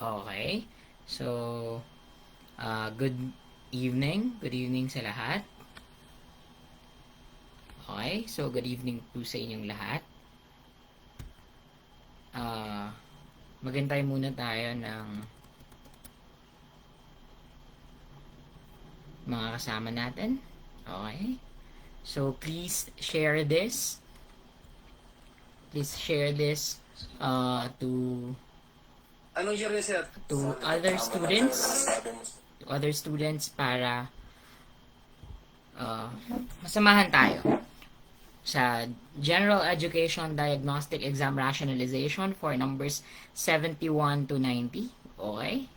Okay. So, good evening. Good evening sa lahat. Okay. So, good evening po sa inyong lahat. Maghintay muna tayo ng mga kasama natin. Okay. So, please share this. Please share this to Anong year niya, sir? to other students. To other students para masamahan tayo sa General Education Diagnostic Exam Rationalization for numbers 71 to 90. Okay?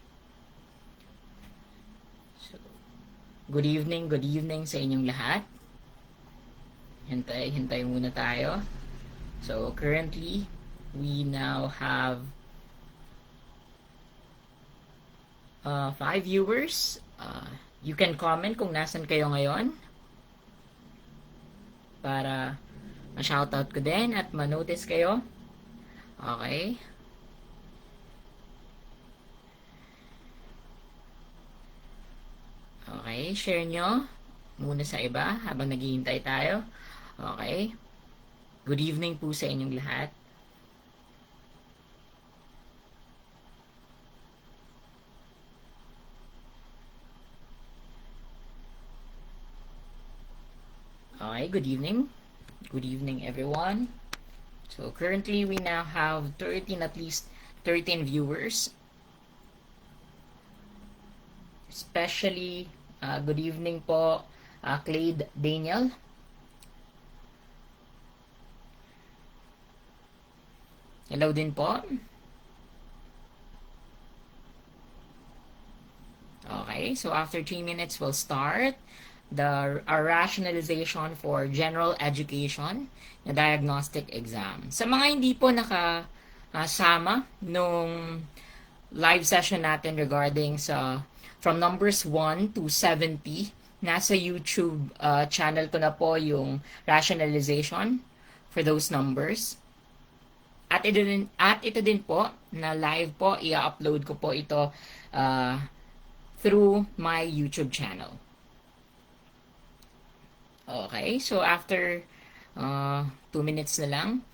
So, good evening sa inyong lahat. Hintay muna tayo. So, currently, we now have 5 viewers. You can comment kung nasan kayo ngayon para ma-shoutout ko din at ma-notice kayo. Okay? Okay, share nyo muna sa iba habang naghihintay tayo. Okay? Good evening po sa inyong lahat. Okay, good evening. Good evening, everyone. So, currently, we now have at least 13 viewers. Especially, good evening po, Clade Daniel. Hello din po. Okay, so after 3 minutes, we'll start our rationalization for general education na diagnostic exam. Sa mga hindi po nakasama nung live session natin regarding sa from numbers 1 to 70, nasa YouTube channel ko na po yung rationalization for those numbers. At ito din po na live po, i-upload ko po ito through my YouTube channel. Okay, so after 2 minutes na lang,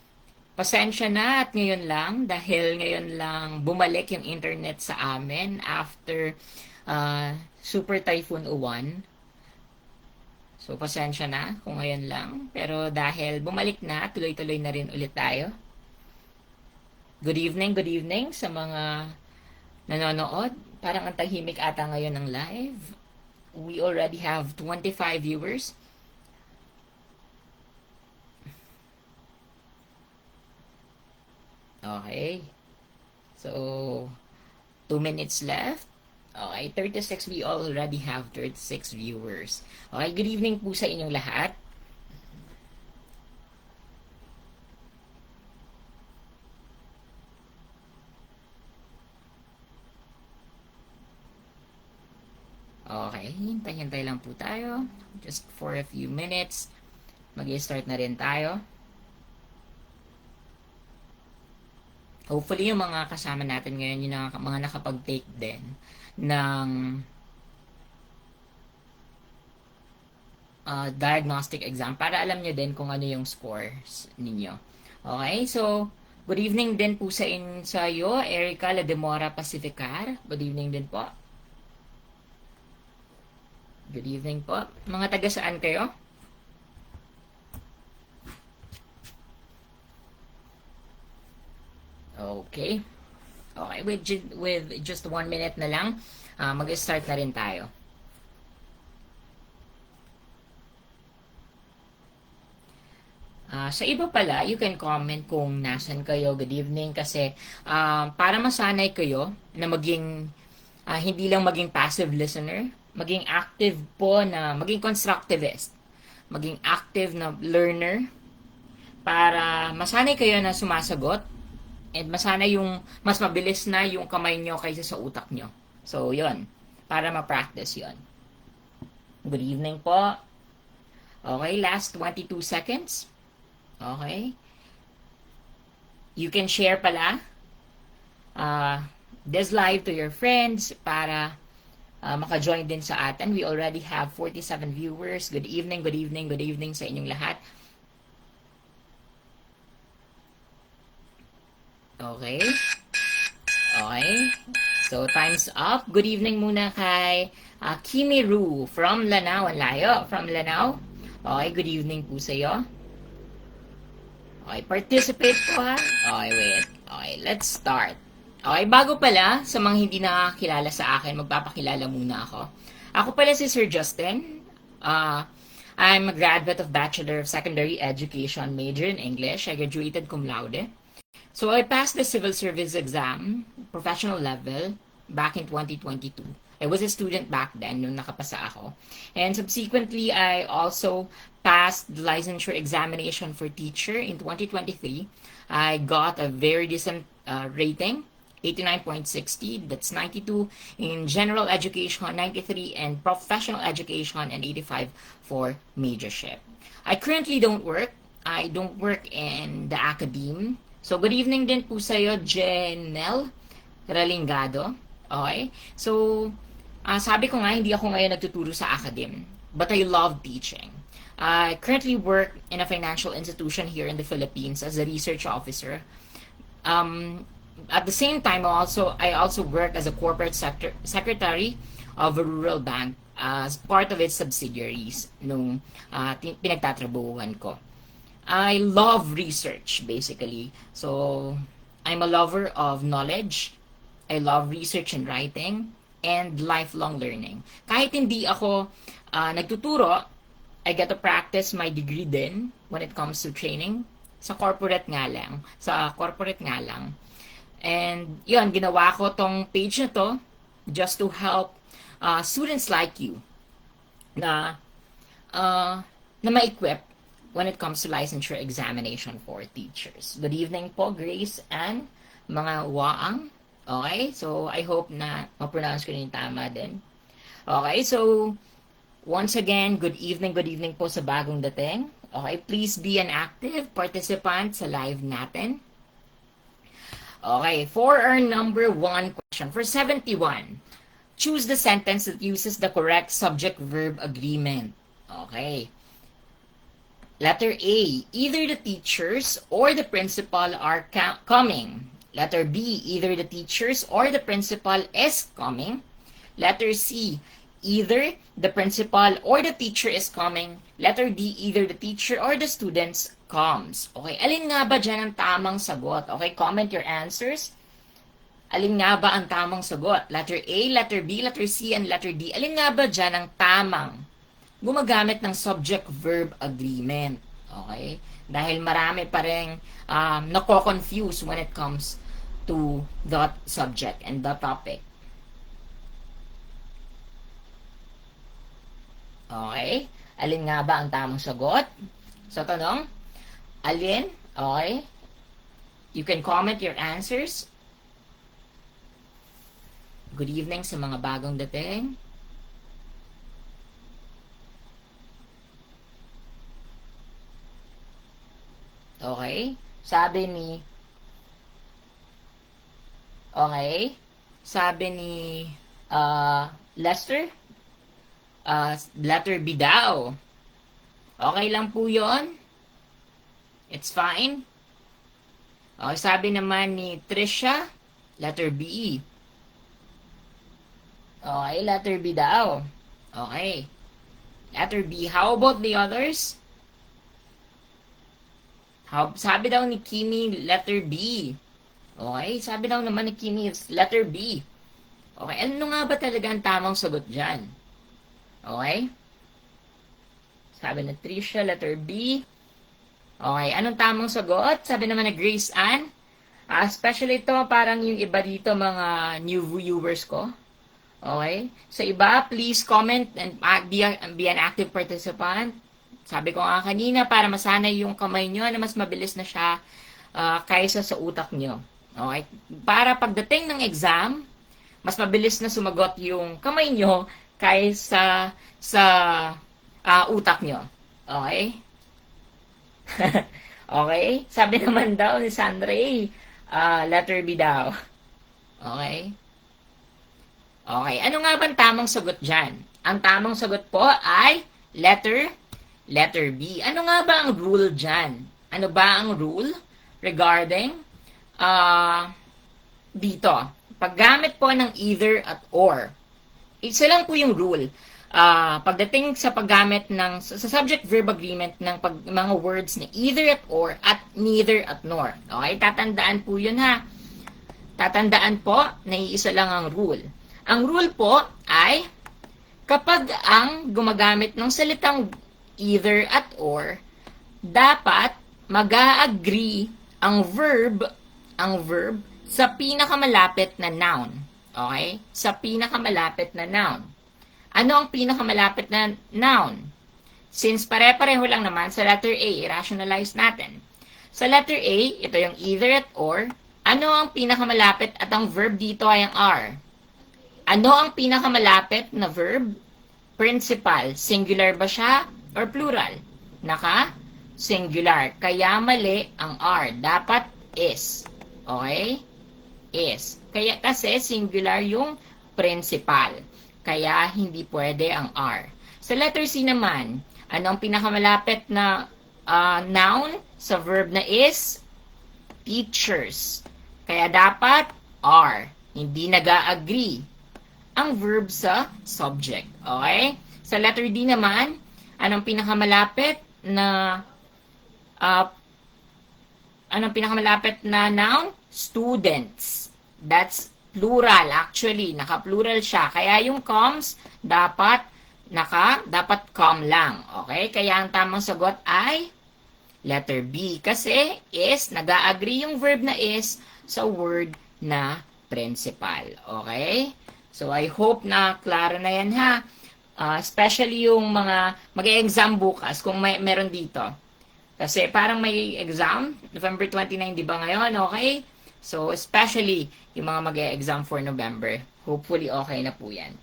pasensya na at ngayon lang, dahil ngayon lang bumalik yung internet sa amin after Super Typhoon Uwan. So pasensya na kung ngayon lang, pero dahil bumalik na, tuloy-tuloy na rin ulit tayo. Good evening sa mga nanonood. Parang ang tahimik ata ngayon ng live. We already have 25 viewers. Okay. So, 2 minutes left. Okay, 36. We already have 36 viewers. Okay, good evening po sa inyong lahat. Okay, hintay-hintay lang po tayo. Just for a few minutes. Mag-start na rin tayo. Hopefully, yung mga kasama natin ngayon, yung mga nakapag-take din ng diagnostic exam para alam nyo din kung ano yung scores ninyo. Okay, so, good evening din po sa iyo, Erica Lademora Pacificar. Good evening din po. Good evening po. Mga taga saan kayo? Okay. Okay, with just 1 minute na lang, mag-start na rin tayo. Sa iba pala, you can comment kung nasan kayo. Good evening kasi para masanay kayo na maging hindi lang maging passive listener, maging active po na maging constructivist, maging active na learner para masanay kayo na sumasagot and masanay yung mas mabilis na yung kamay nyo kaysa sa utak nyo. So, yon para ma-practice yon. Good evening po. Okay, last 22 seconds. Okay. You can share pala this live to your friends para maka-join din sa atin. We already have 47 viewers. Good evening, good evening, good evening sa inyong lahat. Okay. Okay. So, time's up. Good evening muna kay Kimi Ru from Lanao. Ang layo. From Lanao. Okay, good evening po sa iyo. Okay, participate po ha. Okay, wait. Okay, let's start. Okay, bago pala, sa mga hindi nakakilala sa akin, magpapakilala muna ako. Ako pala si Sir Justin. I'm a graduate of Bachelor of Secondary Education, major in English. I graduated cum laude. So I passed the civil service exam, professional level, back in 2022. I was a student back then nung nakapasa ako. And subsequently, I also passed the licensure examination for teacher in 2023. I got a very decent rating, 89.60. That's 92 in general education, 93 in professional education, and 85 for majorship. I currently don't work. I don't work in the academe. So, good evening din po sa'yo, Jenel Ralingado. Okay? So, sabi ko nga, hindi ako ngayon nagtuturo sa academe. But I love teaching. I currently work in a financial institution here in the Philippines as a research officer. At the same time, I also work as a corporate secretary of a rural bank as part of its subsidiaries nung pinagtatrabuhan ko. I love research, basically. So, I'm a lover of knowledge. I love research and writing and lifelong learning. Kahit hindi ako nagtuturo, I get to practice my degree din when it comes to training sa corporate nga lang. And yun, ginawa ko tong page na to just to help students like you na ma-equip when it comes to licensure examination for teachers. Good evening po, Grace and mga waang. Okay, so I hope na ma-pronounce ko rin tama din. Okay, so once again, good evening po sa bagong dating. Okay, please be an active participant sa live natin. Okay, for our number 1 question, for 71, choose the sentence that uses the correct subject-verb agreement. Okay. Letter A, either the teachers or the principal are coming. Letter B, either the teachers or the principal is coming. Letter C, either the principal or the teacher is coming. Letter D, either the teacher or the students comes. Okay, alin nga ba dyan ang tamang sagot? Okay, comment your answers. Alin nga ba ang tamang sagot? Letter A, letter B, letter C, and letter D. Alin nga ba dyan ang tamang gumagamit ng subject-verb agreement? Okay? Dahil marami pa rin nako-confuse when it comes to the subject and the topic. Okay? Alin nga ba ang tamang sagot? So, tanong, alin? Okay? You can comment your answers. Good evening sa mga bagong dating. Okay? Sabi ni Lester, letter B daw. Okay lang po yon. It's fine. Okay, sabi naman ni Trisha, letter B. Okay, letter B daw. Okay. Letter B. How about the others? Sabi daw ni Kimi, letter B. Okay, sabi daw naman ni Kimi, letter B. Okay, ano nga ba talaga ang tamang sagot dyan? Okay? Sabi ni Trisha, letter B. Okay, anong tamang sagot? Sabi naman ni Grace Ann. Especially ito, parang yung iba dito, mga new viewers ko. Okay? Sa iba, please comment and be an active participant. Sabi ko nga kanina, para masanay yung kamay nyo na mas mabilis na siya kaysa sa utak nyo. Okay? Para pagdating ng exam, mas mabilis na sumagot yung kamay nyo kaysa sa utak nyo. Okay? Okay? Sabi naman daw ni Sandra, letter B daw. Okay? Okay, ano nga ba ang tamang sagot dyan? Ang tamang sagot po ay letter B. Ano nga ba ang rule dyan? Ano ba ang rule regarding dito? Paggamit po ng either at or. Isa lang po yung rule. Pagdating sa paggamit ng sa subject-verb agreement ng mga words na either at or at neither at nor. Okay? Tatandaan po yun ha. Tatandaan po na iisa lang ang rule. Ang rule po ay kapag ang gumagamit ng salitang either at or, dapat mag-agree ang verb sa pinakamalapit na noun. Okay? Sa pinakamalapit na noun. Ano ang pinakamalapit na noun? Since pare-pareho lang naman sa letter A, i-rationalize natin. Sa letter A, ito yung either at or. Ano ang pinakamalapit at ang verb dito ay ang are? Ano ang pinakamalapit na verb? Principal. Singular ba siya or plural? Singular. Kaya mali ang are. Dapat is. Okay? Is. Kaya kasi singular yung principal. Kaya hindi pwede ang are. Sa letter C naman, ano ang pinakamalapit na noun sa verb na is? Teachers. Kaya dapat are. Hindi nag-agree ang verb sa subject. Okay? Sa letter D naman, anong pinakamalapit na noun? Students. That's plural actually. Naka-plural siya. Kaya yung comes dapat com lang. Okay? Kaya ang tamang sagot ay letter B. Kasi is, nag-agree yung verb na is sa word na principal. Okay? So, I hope na klaro na yan ha. Especially yung mga mag-e-exam bukas, kung meron dito. Kasi parang may exam, November 29, di ba ngayon? Okay? So, especially yung mga mag-e-exam for November. Hopefully, okay na po yan.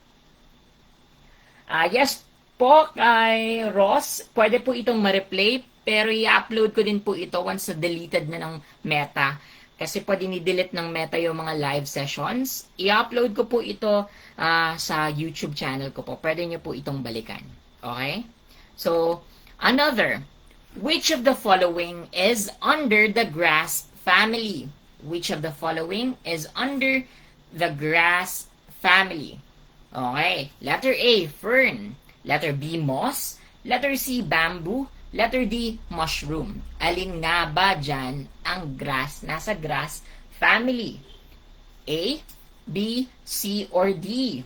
Yes po, kay Ross, pwede po itong ma-replay, pero i-upload ko din po ito once na deleted na ng Meta. Kasi pwede ni-delete ng Meta yung mga live sessions. I-upload ko po ito sa YouTube channel ko po. Pwede nyo po itong balikan. Okay? So, another. Which of the following is under the grass family? Which of the following is under the grass family? Okay. Letter A, fern. Letter B, moss. Letter C, bamboo. Letter D, mushroom. Alin nga ba dyan ang grass, nasa grass family? A, B, C, or D?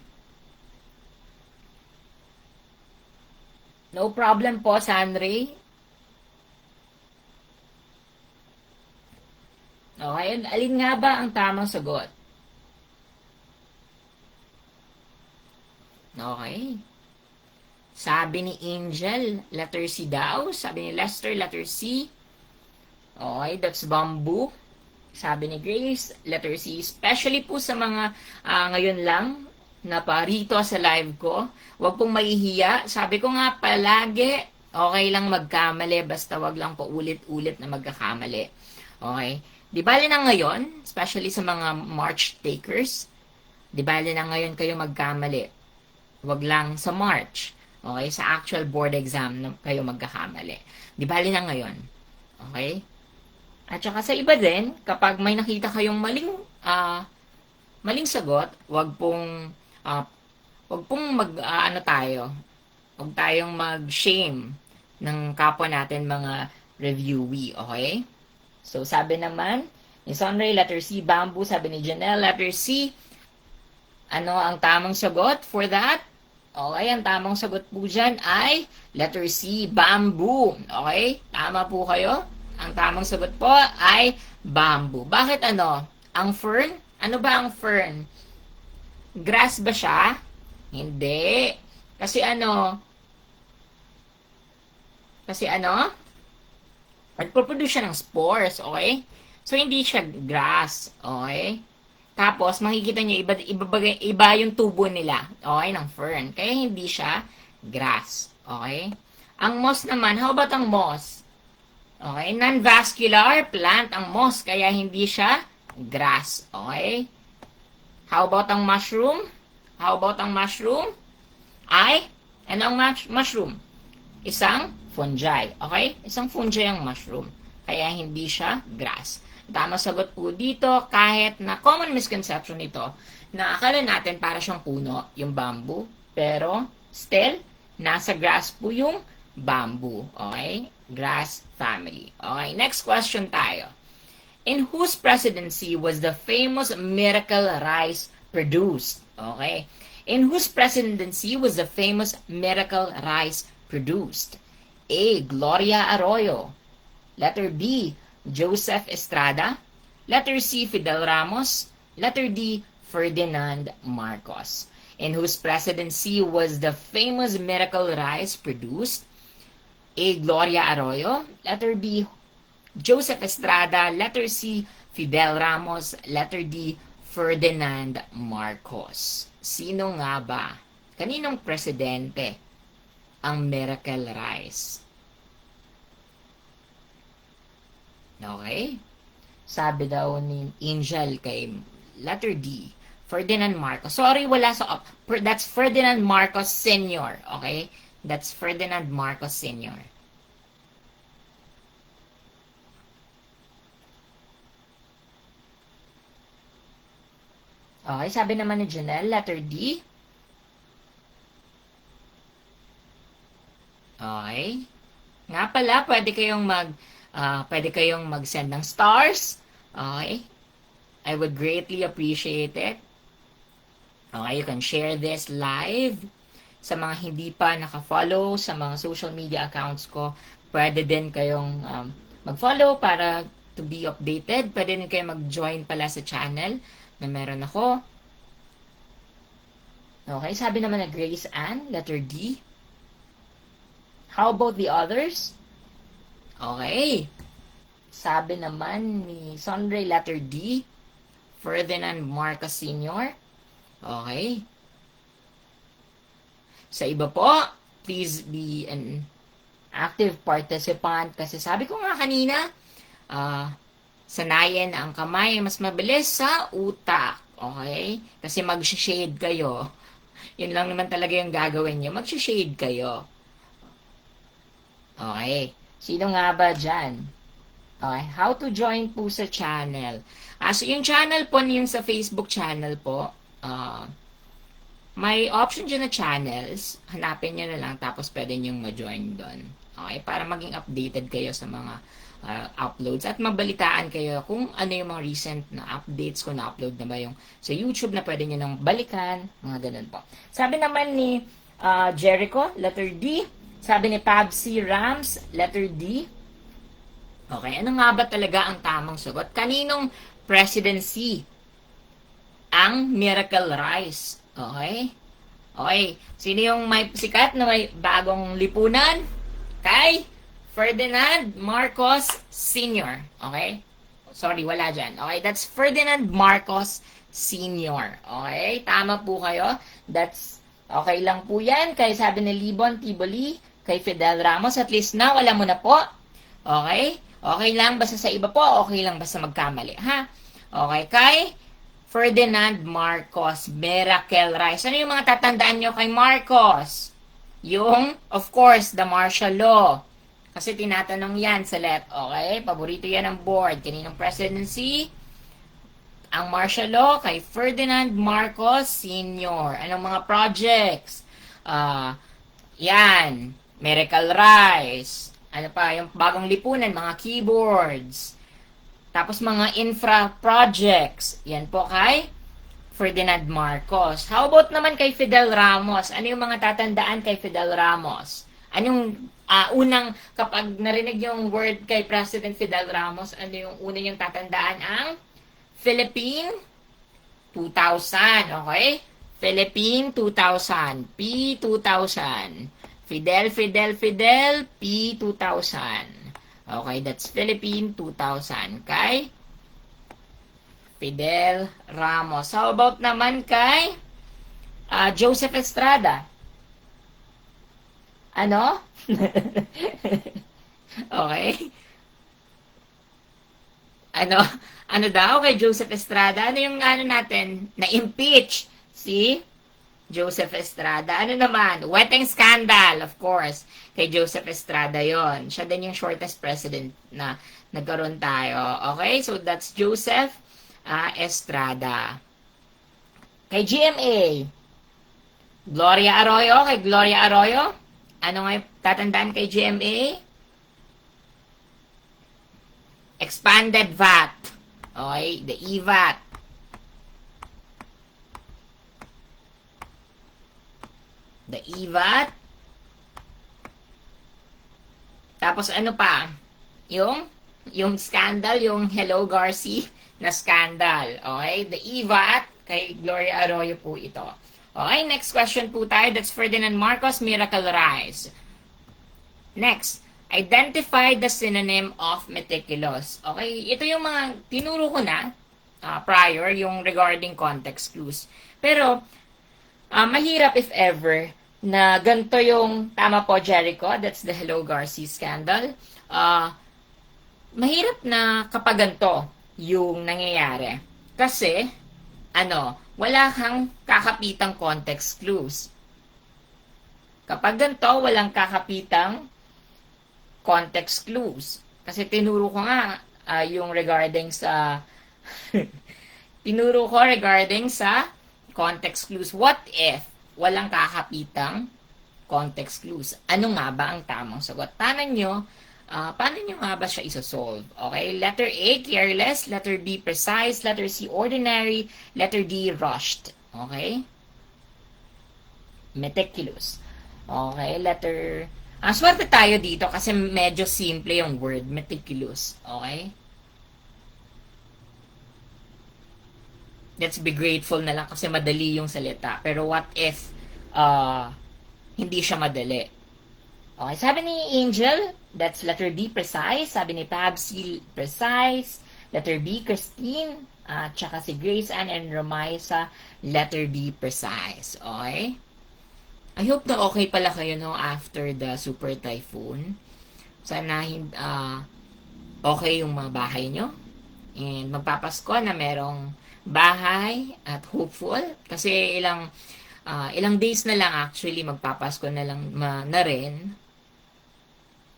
No problem po, Sanray. Okay, alin nga ba ang tamang sagot? Okay. Sabi ni Angel, letter C daw. Sabi ni Lester, letter C. Okay, that's bamboo. Sabi ni Grace, letter C. Especially po sa mga ngayon lang na parito sa live ko. Huwag pong mahihiya. Sabi ko nga palagi, okay lang magkamali. Basta wag lang po ulit-ulit na magkakamali. Okay? Di bali na ngayon, especially sa mga March takers, di bali na ngayon kayo magkamali. Wag lang sa March. Okay? Sa actual board exam na kayo magkakamali. Di bali na ngayon. Okay? At saka sa iba din, kapag may nakita kayong maling sagot, wag pong wag tayong mag-shame ng kapwa natin mga reviewee. Okay? So, sabi naman ni Sunray, letter C, bamboo. Sabi ni Janelle, letter C. Ano ang tamang sagot for that? Okay, ang tamang sagot po dyan ay letter C, bamboo. Okay, tama po kayo. Ang tamang sagot po ay bamboo. Bakit ano? Ang fern? Ano ba ang fern? Grass ba siya? Hindi. Kasi ano? Nagpo-produce siya ng spores, okay? So, hindi siya grass, okay? Tapos, makikita nyo, iba yung tubo nila, okay, ng fern. Kaya hindi siya grass, okay? Ang moss naman, how about ang moss? Okay, non-vascular plant ang moss, kaya hindi siya grass, okay? How about ang mushroom? How about ang mushroom? Ano ang mushroom? Isang fungi. Okay? Isang fungi ang mushroom. Kaya hindi siya grass. Tamang sagot po dito, kahit na common misconception ito, na akala natin para siyang puno, yung bamboo. Pero, still, nasa grass po yung bamboo. Okay? Grass family. Okay, next question tayo. In whose presidency was the famous miracle rice produced? Okay. In whose presidency was the famous miracle rice produced? A. Gloria Arroyo. Letter B. Joseph Estrada. Letter C. Fidel Ramos. Letter D. Ferdinand Marcos. In whose presidency was the famous miracle rice produced? A. Gloria Arroyo. Letter B. Joseph Estrada. Letter C. Fidel Ramos. Letter D. Ferdinand Marcos. Sino nga ba? Kaninong presidente ang miracle rice? Okay? Sabi daw ni Angel kay letter D. Ferdinand Marcos. Sorry, wala sa that's Ferdinand Marcos Sr. Okay? That's Ferdinand Marcos Sr. Okay, sabi naman ni Janelle, letter D. Okay. Nga pala, pwede kayong mag-send ng stars. Okay. I would greatly appreciate it. Okay, you can share this live. Sa mga hindi pa naka-follow sa mga social media accounts ko, pwede din kayong mag-follow para to be updated. Pwede din kayong mag-join pala sa channel na meron ako. Okay, sabi naman na Grace Ann, letter D. How about the others? Okay. Sabi naman ni Sondre, letter D. Ferdinand Marcos Sr. Okay. Sa iba po, please be an active participant kasi sabi ko nga kanina, sanayin ang kamay mas mabilis sa utak. Okay? Kasi mag-shade kayo. Yun lang naman talaga yung gagawin nyo. Mag-shade kayo. Okay. Sino nga ba dyan? Okay. How to join po sa channel. So yung channel po, yung sa Facebook channel po, may option dyan na channels. Hanapin nyo na lang tapos pwede nyo ma-join doon. Okay? Para maging updated kayo sa mga uploads at mabalitaan kayo kung ano yung mga recent na updates, kung na-upload na ba yung sa YouTube na pwede nyo nang balikan, mga ganun po. Sabi naman ni Jericho, letter D. Sabi ni Pabsy Rams, letter D. Okay, ano nga ba talaga ang tamang sagot? Kaninong presidency ang miracle rice? Okay? Okay, sino yung may sikat na may bagong lipunan? Kay Ferdinand Marcos Sr. Okay? Sorry, wala dyan. Okay, that's Ferdinand Marcos Sr. Okay? Tama po kayo. That's okay lang po yan. Kay sabi ni Libon Tiboli, kay Fidel Ramos, at least na, wala mo na po. Okay? Okay lang basta sa iba po, okay lang basta magkamali. Ha? Okay, kay Ferdinand Marcos, miracle rice. Ano yung mga tatandaan nyo kay Marcos? Yung, of course, the martial law. Kasi tinatanong yan sa LET. Okay? Paborito yan ng board. Kaninong presidency? Ang martial law kay Ferdinand Marcos Sr. Anong mga projects? Yan. Miracle Rice. Ano pa? Yung bagong lipunan, mga keyboards. Tapos mga infra projects. Yan po kay Ferdinand Marcos. How about naman kay Fidel Ramos? Ano yung mga tatandaan kay Fidel Ramos? Anong unang, kapag narinig yung word kay President Fidel Ramos, ano yung unang yung tatandaan? Ang Philippine 2000, okay? Philippine 2000, P2000. Fidel, P2000. Okay, that's Philippine 2000. Kay Fidel Ramos. How about naman kay Joseph Estrada? Ano? Okay. Ano, ano daw kay Joseph Estrada? Ano yung ano natin? Na-impeach si Joseph Estrada. Ano naman? Weteng scandal, of course. Kay Joseph Estrada yon. Siya din yung shortest president na nagkaroon tayo. Okay? So, that's Joseph Estrada. Kay GMA, Gloria Arroyo. Kay Gloria Arroyo, ano nga yung tatandaan kay GMA? Expanded VAT. Okay? The EVAT. The EVAT. Tapos ano pa? Yung scandal, yung Hello Garci na scandal. Okay? The EVAT kay Gloria Arroyo po ito. Okay, next question po tayo. That's Ferdinand Marcos, Miracle Rise. Next, identify the synonym of meticulous. Okay, ito yung mga tinuro ko na prior, yung regarding context clues. Pero, mahirap if ever na ganito yung, tama po Jericho, that's the Hello Garci scandal. Mahirap na kapag ganito yung nangyayari. Kasi, wala kang kakapitang context clues. Kapag ganito, walang kakapitang context clues. Kasi tinuro ko nga yung regarding sa tinuro ko regarding sa context clues. What if walang kakapitang context clues? Ano nga ba ang tamang sagot? Paano nyo nga ba siya isosolve? Okay? Letter A, careless. Letter B, precise. Letter C, ordinary. Letter D, rushed. Okay? Meticulous. Okay? Letter... swerte tayo dito kasi medyo simple yung word, meticulous. Okay? Let's be grateful na lang kasi madali yung salita. Pero what if hindi siya madali? Okay, sabi ni Angel, that's letter B, precise. Sabi ni Pabsy, precise. Letter B, Christine. Tsaka si Grace Ann and Romaisa, letter B, precise. Okay? I hope na okay pala kayo no after the super typhoon. Sana okay yung mga bahay nyo. And magpapasko na merong bahay at hopeful. Kasi ilang days na lang actually magpapasko na lang na rin.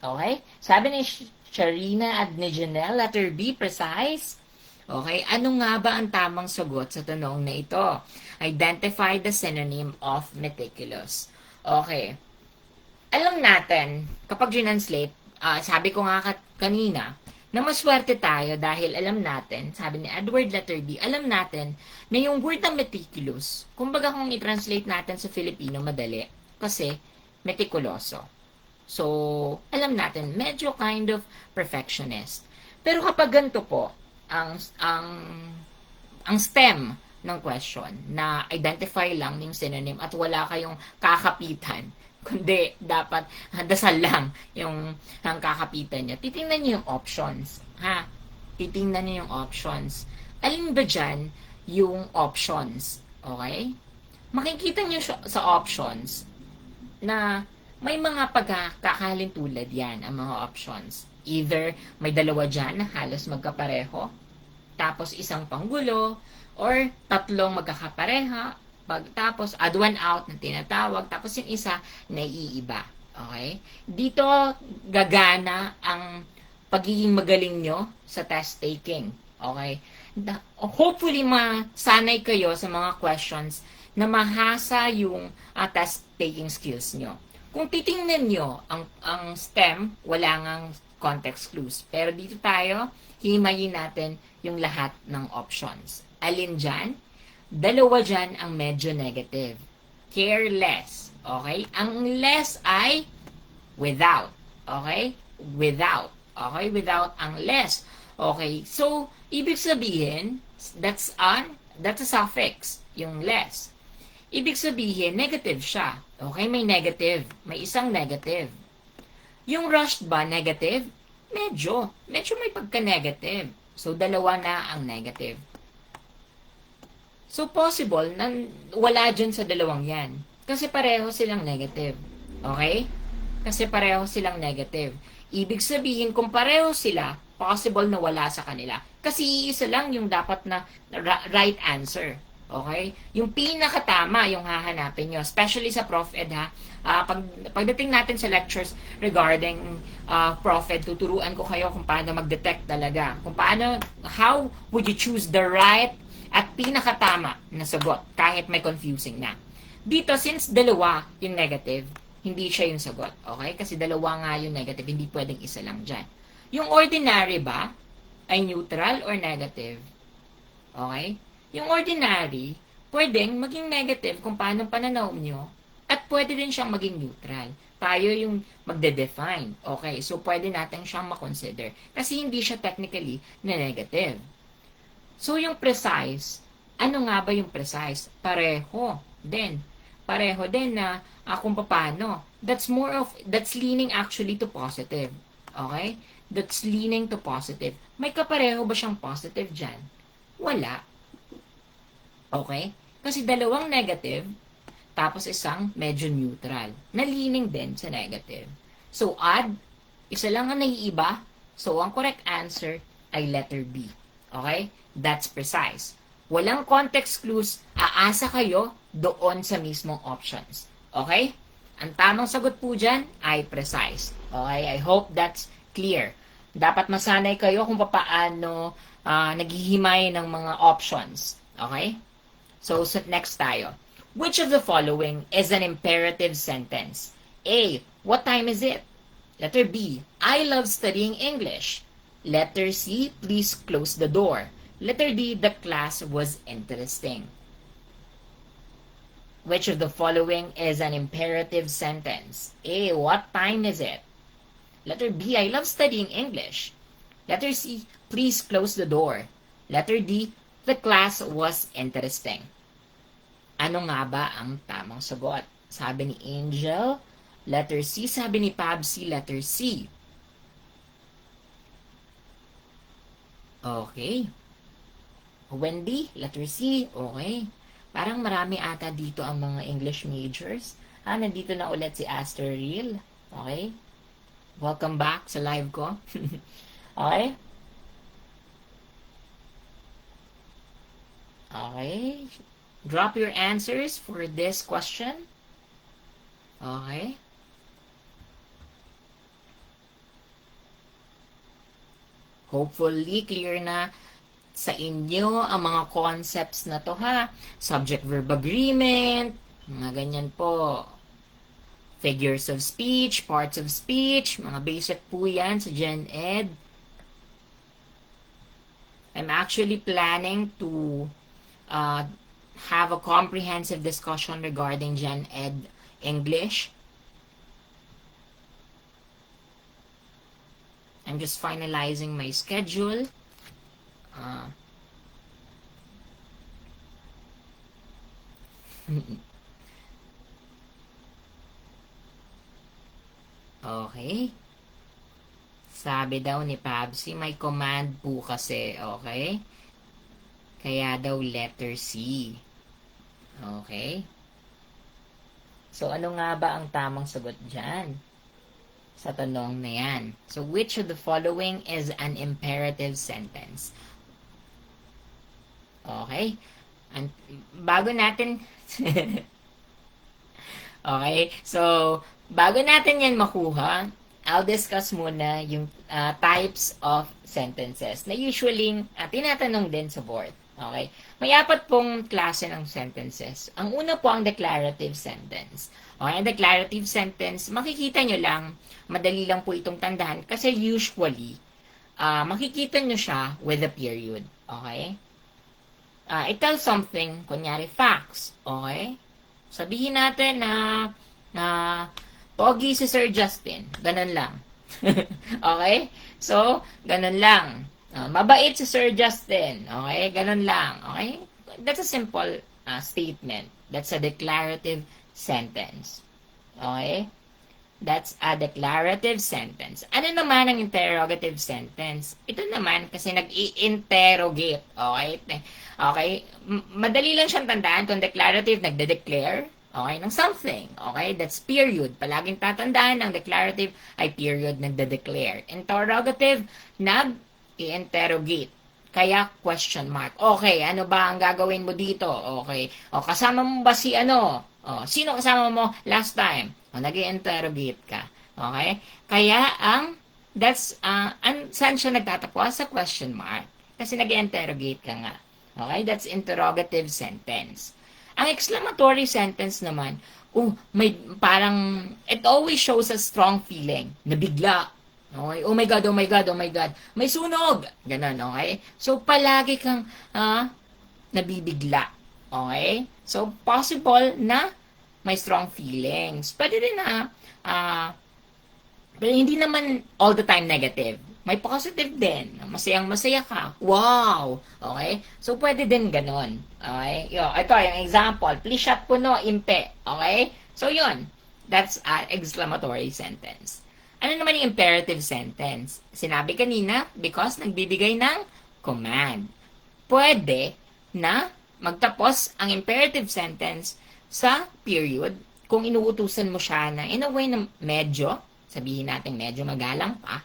Okay? Sabi ni Sharina at ni Janelle, letter B, precise. Okay? Ano nga ba ang tamang sagot sa tanong na ito? Identify the synonym of meticulous. Okay. Alam natin, kapag translate, sabi ko nga kanina, na maswerte tayo dahil alam natin, sabi ni Edward letter B, alam natin na yung word na meticulous, kumbaga kung i-translate natin sa Filipino, madali. Kasi, meticuloso. So, alam natin, medyo kind of perfectionist. Pero kapag ganito po, ang stem ng question na identify lang yung synonym at wala kayong kakapitan, kundi dapat dasal lang yung ang kakapitan niya. Titingnan niyo yung options. Ha? Titingnan niyo yung options. Alin ba dyan yung options? Okay? Makikita niyo sa options na may mga pagkakahalintulad yan, ang mga options. Either may dalawa dyan na halos magkapareho, tapos isang panggulo, or tatlong magkakapareha, tapos add one out na tinatawag, tapos yung isa naiiba. Okay? Dito gagana ang pagiging magaling nyo sa test taking. Okay? Hopefully masanay kayo sa mga questions na mahasa yung test taking skills nyo. Kung titingnan nyo, ang STEM, wala ngang context clues. Pero dito tayo, himayin natin yung lahat ng options. Alin dyan? Dalawa dyan ang medyo negative. Careless. Okay? Ang less ay without. Okay? Without. Okay? Without ang less. Okay? So, ibig sabihin, that's a suffix. Yung less. Ibig sabihin, negative siya. Okay? May negative. May isang negative. Yung rushed ba, negative? Medyo. Medyo may pagka-negative. So, dalawa na ang negative. So, possible na wala dyan sa dalawang yan. Kasi pareho silang negative. Okay? Kasi pareho silang negative. Ibig sabihin, kung pareho sila, possible na wala sa kanila. Kasi isa lang yung dapat na right answer. Okay? Yung pinakatama yung hahanapin nyo. Especially sa Prof Ed ha. Pagdating natin sa lectures regarding Prof Ed, tuturuan ko kayo kung paano mag-detect talaga. Kung paano, how would you choose the right at pinakatama na sagot kahit may confusing na. Dito, since dalawa yung negative, hindi siya yung sagot. Okay? Kasi dalawa nga yung negative, hindi pwedeng isa lang dyan. Yung ordinary ba ay neutral or negative? Okay? Yung ordinary, pwedeng maging negative kung paano pananaw nyo at pwede din siyang maging neutral. Tayo yung magde-define. Okay? So, pwede natin siyang makonsider kasi hindi siya technically na negative. So, yung precise, ano nga ba yung precise? Pareho din na kung paano. That's leaning actually to positive. Okay? That's leaning to positive. May kapareho ba siyang positive dyan? Wala. Okay? Kasi dalawang negative, tapos isang medyo neutral, na leaning din sa negative. So, odd, isa lang ang naiiba. So, ang correct answer ay letter B. Okay? That's precise. Walang context clues, aasa kayo doon sa mismong options. Okay? Ang tamang sagot po dyan ay precise. Okay? I hope that's clear. Dapat masanay kayo kung paano naghihimay ng mga options. Okay? So, next tayo. Which of the following is an imperative sentence? A. What time is it? Letter B. I love studying English. Letter C. Please close the door. Letter D. The class was interesting. Which of the following is an imperative sentence? A. What time is it? Letter B. I love studying English. Letter C. Please close the door. Letter D. The class was interesting. Ano nga ba ang tamang sagot? Sabi ni Angel, letter C. Sabi ni Pabsy, letter C. Okay. Wendy, letter C. Okay. Parang marami ata dito ang mga English majors. Nandito na ulit si Asteril. Okay. Welcome back sa live ko. Okay. Okay. Drop your answers for this question. Okay. Hopefully, clear na sa inyo ang mga concepts na to ha. Subject-verb agreement, mga ganyan po. Figures of speech, parts of speech, mga basic po yan sa Gen Ed. I'm actually planning to have a comprehensive discussion regarding Gen Ed English. I'm just finalizing my schedule. Okay. Sabi daw ni Pabsy, may command po kasi, okay? Kaya daw letter C. Okay? So, ano nga ba ang tamang sagot dyan? Sa tanong na yan. So, which of the following is an imperative sentence? Okay? Bago natin... okay? So, bago natin yan makuha, I'll discuss muna yung types of sentences na usually tinatanong din sa board. Okay? May apat pong klase ng sentences. Ang una po ang declarative sentence. Okay? Ang declarative sentence, makikita nyo lang, madali lang po itong tandaan kasi usually, makikita nyo siya with a period. Okay? It tells something, kunyari facts. Okay? Sabihin natin na pogi si Sir Justin. Ganun lang. Okay? So, ganun lang. Mabait si Sir Justin. Okay? Ganun lang. Okay? That's a simple statement. That's a declarative sentence. Okay? That's a declarative sentence. Ano naman ang interrogative sentence? Ito naman kasi nag-i-interrogate. Okay? Okay? Madali lang siyang tandaan kung declarative, nagde-declare. Okay? Ng something. Okay? That's period. Palaging tatandaan ng declarative ay period, nagde-declare. Interrogative, i-interrogate. Kaya question mark. Okay, ano ba ang gagawin mo dito? Okay. O, kasama mo ba si ano? O, sino kasama mo last time? O, nag-i-interrogate ka. Okay? Kaya saan siya nagtatapos? Sa question mark. Kasi nag-i-interrogate ka nga. Okay? That's interrogative sentence. Ang exclamatory sentence naman, may parang, it always shows a strong feeling. Nabigla. Okay? Oh my God, oh my God, oh my God. May sunog! Ganon, okay? So, palagi kang nabibigla. Okay? So, possible na may strong feelings. Pwede din pero hindi naman all the time negative. May positive din. Masayang-masaya ka. Wow! Okay? So, pwede din ganon. Okay? Ito, yung example. Please shot puno, impe. Okay? So, yun. That's an exclamatory sentence. Ano naman yung imperative sentence? Sinabi kanina, because nagbibigay ng command. Pwede na magtapos ang imperative sentence sa period kung inuutusan mo siya na in a way na medyo, sabihin natin medyo magalang pa,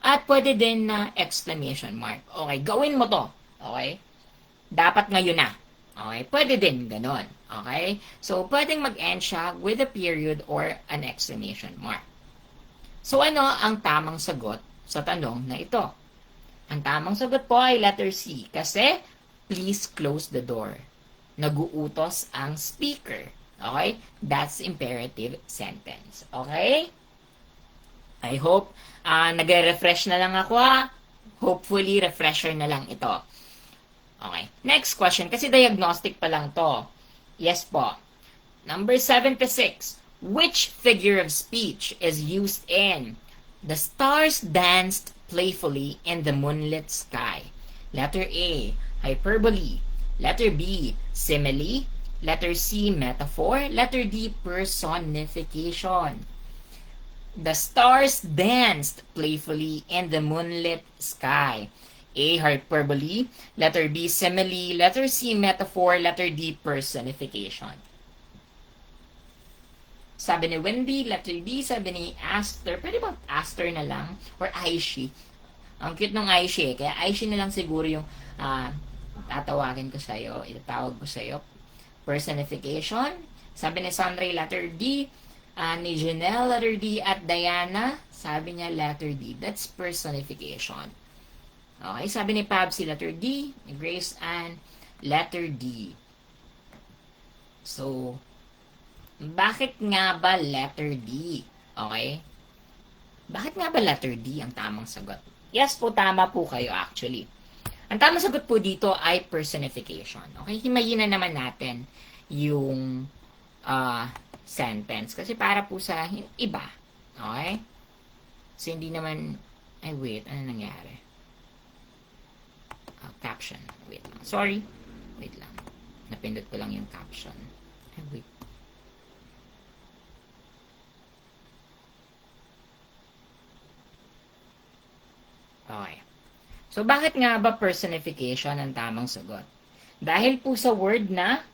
at pwede din na exclamation mark. Okay, gawin mo to. Okay? Dapat ngayon na. Okay? Pwede din ganon. Okay? So, pwedeng mag-end siya with a period or an exclamation mark. So, ano ang tamang sagot sa tanong na ito? Ang tamang sagot po ay letter C. Kasi, please close the door. Naguutos ang speaker. Okay? That's imperative sentence. Okay? I hope nagre-refresh na lang ako Hopefully, refresher na lang ito. Okay. Next question. Kasi diagnostic pa lang to. Yes po. Number 76. Which figure of speech is used in the stars danced playfully in the moonlit sky? Letter A, hyperbole. Letter B, simile. Letter C, metaphor. Letter D, personification. The stars danced playfully in the moonlit sky. A, hyperbole. Letter B, simile. Letter C, metaphor. Letter D, personification. Sabi ni Wendy, letter D, sabi ni Aster. Pwede ba Aster na lang? Or Aishi? Ang cute ng Aishi Kaya Aishi na lang siguro yung tatawagin ko sa'yo. Itatawag ko sa'yo. Personification. Sabi ni Sandra, letter D. Ni Janelle, letter D. At Diana, sabi niya letter D. That's personification. Okay, sabi ni Pabsi, letter D. Ni Grace Ann, letter D. So, bakit nga ba letter D? Okay? Bakit nga ba letter D ang tamang sagot? Yes po, tama po kayo actually. Ang tamang sagot po dito ay personification. Okay? Himayin na naman natin yung sentence. Kasi para po sa iba. Okay? So, hindi naman, wait, ano nangyari? Caption. Wait lang. Sorry. Wait lang. Napindot ko lang yung caption. Wait. Okay. So, bakit nga ba personification ang tamang sagot? Dahil po sa word na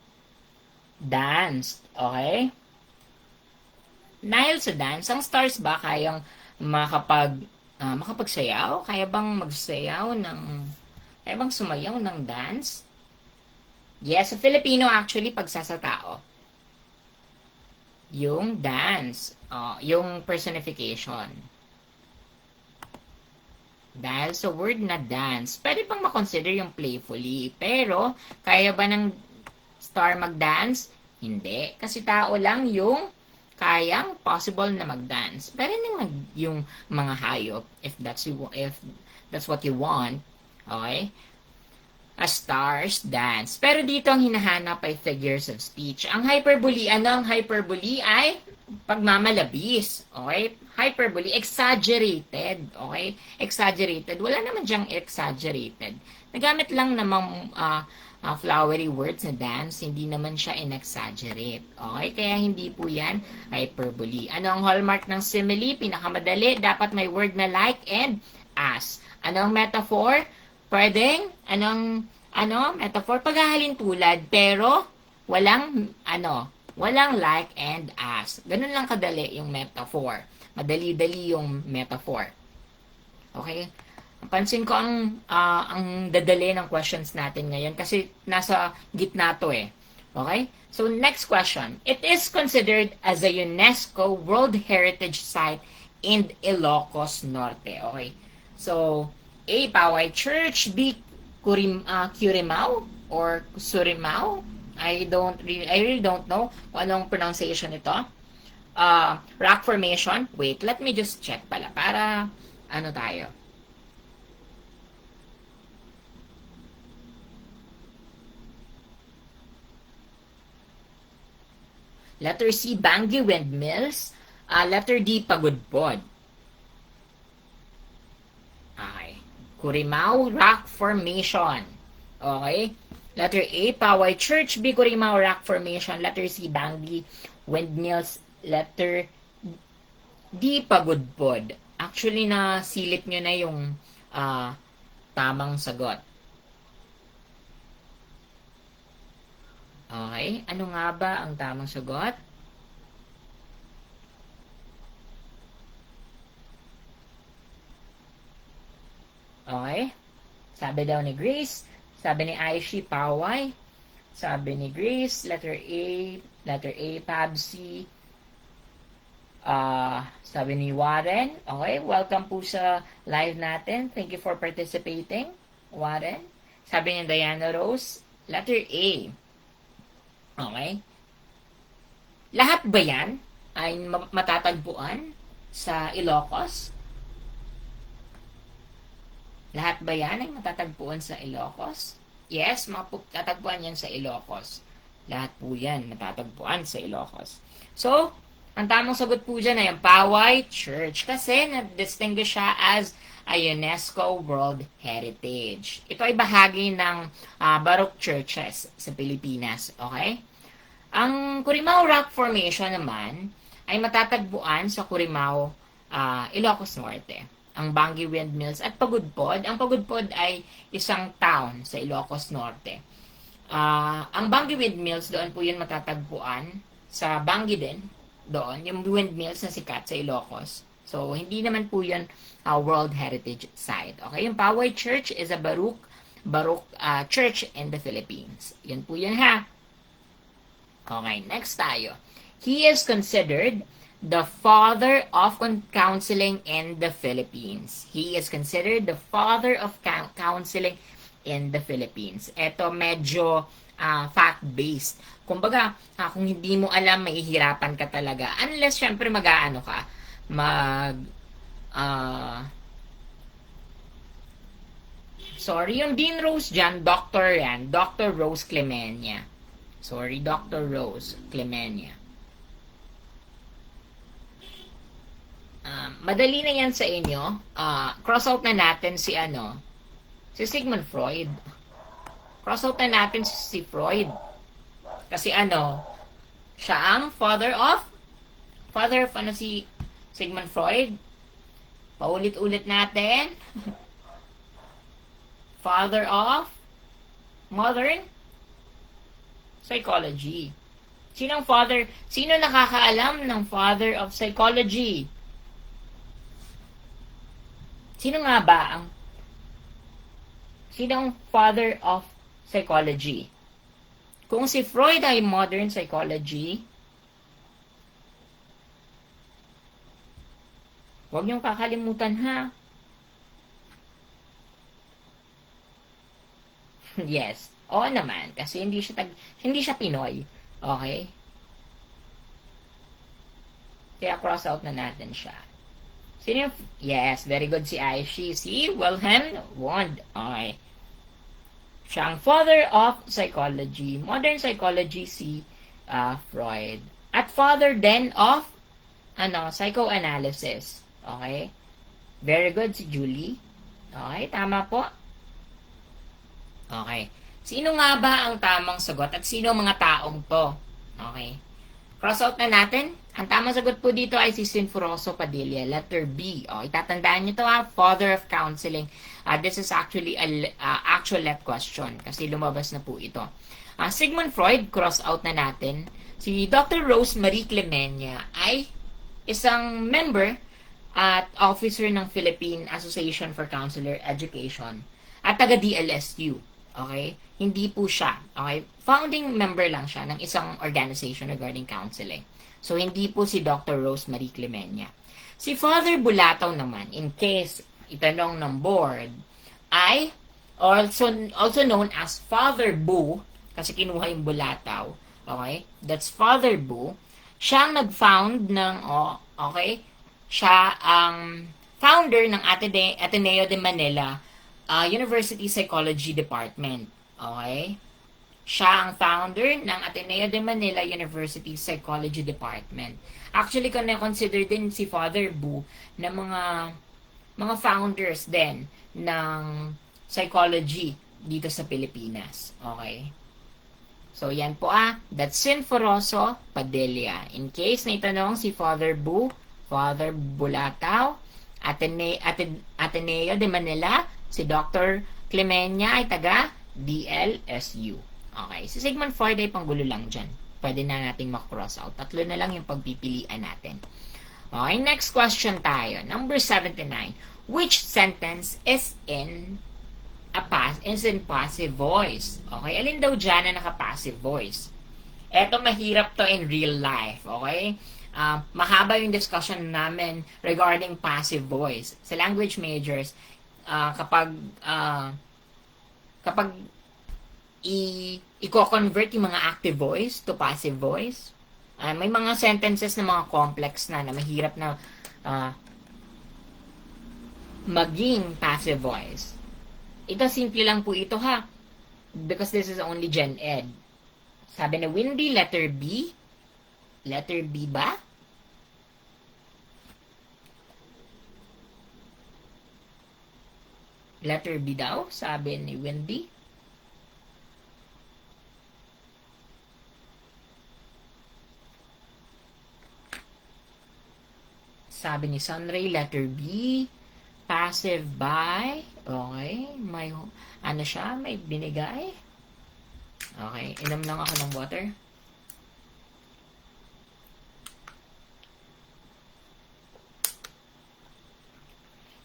danced. Okay? Dahil sa dance, ang stars ba kayang makapagsayaw? Kaya bang kaya bang sumayaw ng dance? Yes, sa Filipino actually, pagsasatao. Yung dance. Yung personification. Dahil sa word na dance, pwede pang makonsider yung playfully. Pero, kaya ba ng star mag-dance? Hindi. Kasi tao lang yung kayang possible na mag-dance. Pwede din yung mga hayop, if that's what you want. Okay? A stars dance. Pero dito ang hinahanap ay figures of speech. Ang hyperbole, ang hyperbole ay pagmamalabis. Okay? Hyperbole, exaggerated. Okay? Exaggerated. Wala naman dyang exaggerated. Nagamit lang namang flowery words na dance, hindi naman siya in-exaggerate. Okay? Kaya hindi po yan hyperbole. Ano ang hallmark ng simile? Pinakamadali, dapat may word na like and as. Ano ang metaphor? Pwedeng, metaphor? Paghahalin tulad, pero walang like and as. Ganun lang kadali yung metaphor. Madali-dali yung metaphor. Okay? Pansin ko ang dadali ng questions natin ngayon kasi nasa gitna to eh. Okay? So next question. It is considered as a UNESCO World Heritage Site in Ilocos Norte. Okay? So A. Paway Church, B. Curimao or Surimao. I really don't know kung anong pronunciation ito. Rock formation. Wait, let me just check pala para ano tayo. Letter C, Bangi Windmills. Letter D, Pagudpod. Okay. Curimao Rock Formation. Okay. Letter A, Paway Church. B, Curimao Rock Formation. Letter C, Bangi Windmills. Letter D, Pagudpod. Actually, nasilip nyo na yung tamang sagot. Okay, ano nga ba ang tamang sagot? Okay, sabi daw ni Grace, sabi ni Aishi, Paway, sabi ni Grace, letter A, Pabsi, sabi ni Warren, okay, welcome po sa live natin, thank you for participating, Warren, sabi ni Diana Rose, letter A. Okay? Lahat ba yan ay matatagpuan sa Ilocos? Lahat ba yan ay matatagpuan sa Ilocos? Yes, matatagpuan yan sa Ilocos. Lahat po yan matatagpuan sa Ilocos. So, ang tamang sagot po dyan ay ang Paway Church kasi na-distinguish siya as a UNESCO World Heritage. Ito ay bahagi ng Baroque churches sa Pilipinas. Okay? Ang Curimao Rock Formation naman ay matatagpuan sa Curimao, Ilocos Norte. Ang Bangi Windmills at Pagudpod. Ang Pagudpod ay isang town sa Ilocos Norte. Ang Bangi Windmills, doon po yun matatagpuan. Sa Bangi din, doon, yung windmills na sikat sa Ilocos. So, hindi naman po yun World Heritage Site. Okay, yung Paway Church is a Baroque church in the Philippines. Yun po yun ha. Okay, next tayo. He is considered the father of counseling in the Philippines. He is considered the father of counseling in the Philippines. Ito medyo fact-based. Kumbaga, kung hindi mo alam, mahihirapan ka talaga. Unless, syempre, mag-aano ka, sorry, yung Dean Rose dyan, Dr. yan, Dr. Rose Clemenia. Sorry, Dr. Rose Clemenia. Madali na yan sa inyo. Cross out na natin si Sigmund Freud. Cross out na natin si Freud. Kasi siya ang father of si Sigmund Freud. Paulit-ulit natin. Father of modern psychology. Sino nakakaalam ng father of psychology? Sino ang father of psychology? Kung si Freud ay modern psychology, huwag niyong kakalimutan ha. Yes. Oo naman, kasi hindi siya Pinoy. Okay? Kaya cross out na natin siya. Sino yung, yes, very good si Aishi. Si Wilhelm Wundt. Okay. Siya ang father of psychology. Modern psychology si Freud. At father then of psychoanalysis. Okay? Very good si Julie. Okay, tama po. Okay. Sino nga ba ang tamang sagot at sino mga taong to? Okay. Cross out na natin. Ang tamang sagot po dito ay si Sinforoso Padilla, letter B. Okay, tatandaan nyo to father of counseling. This is actually a actual let question kasi lumabas na po ito. Sigmund Freud, cross out na natin. Si Dr. Rose Marie Clemenia ay isang member at officer ng Philippine Association for Counselor Education at taga DLSU. Okay? Hindi po siya. Okay? Founding member lang siya ng isang organization regarding counseling. So, hindi po si Dr. Rosemary Clemenya. Si Father Bulataw naman, in case itanong ng board, ay also known as Father Boo, kasi kinuha yung Bulataw. Okay? That's Father Boo. Siya ang nag-found ng, okay, siya ang founder ng Ateneo de Manila University Psychology Department. Okay? Siya ang founder ng Ateneo de Manila University Psychology Department. Actually, consider din si Father Boo na mga founders din ng psychology dito sa Pilipinas. Okay? So, yan po That's Sinforoso Padilla. In case na itanong si Father Boo, Father Bulataw, Ateneo de Manila, si Dr. Clemenya ay taga DLSU. Okay. Si Sigmund Freud ay panggulo lang dyan. Pwede na nating makross out. 3 na lang yung pagpipilian natin. Okay. Next question tayo. Number 79. Which sentence is in passive voice? Okay. Alin daw dyan na naka-passive voice? Eto, mahirap to in real life. Okay. Mahaba yung discussion namin regarding passive voice. Sa language majors, kapag i-convert yung mga active voice to passive voice, may mga sentences na mga complex na mahirap na maging passive voice. Ito, simple lang po ito because this is only Gen Ed. Sabi na Windy, letter B. Letter B ba? Letter B daw, sabi ni Wendy. Sabi ni Sunray, letter B. Passive by. Okay. May, siya? May binigay. Okay. Inom lang ako ng water.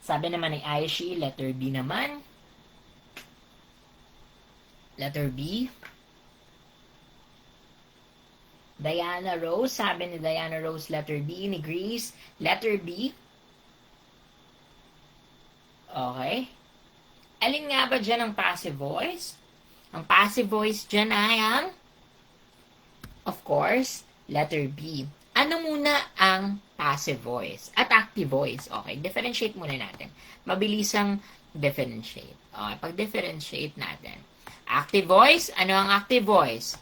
Sabi naman ni Aishi, letter B naman. Letter B. Diana Rose, sabi ni Diana Rose, letter B. Ni Greece, letter B. Okay. Alin nga ba dyan ang passive voice? Ang passive voice dyan ay ang, of course, letter B. Ano muna ang passive voice at active voice? Okay, differentiate muna natin. Mabilisang differentiate. Okay, pag-differentiate natin. Active voice, ano ang active voice?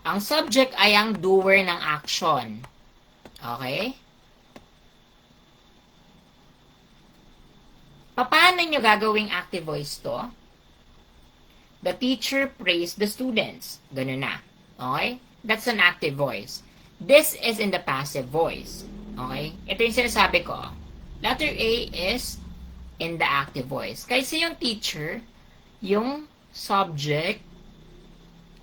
Ang subject ay ang doer ng action. Okay? Paano nyo gagawing active voice to? The teacher praised the students. Ganun na. Okay? That's an active voice. This is in the passive voice. Okay? Ito yung sinasabi ko. Letter A is in the active voice. Kasi yung teacher, yung subject,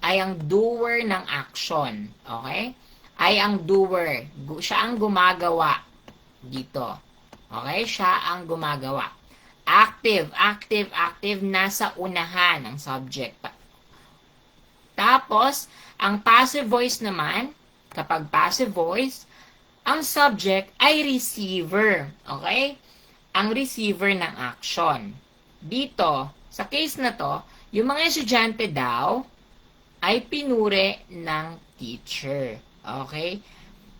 ay ang doer ng action. Okay? Ay ang doer. Siya ang gumagawa dito. Okay? Siya ang gumagawa. Active, active, active, nasa unahan ng subject. Tapos, ang passive voice naman, kapag passive voice, ang subject ay receiver. Okay? Ang receiver ng action. Dito, sa case na to, yung mga estudyante daw ay pinuri ng teacher. Okay?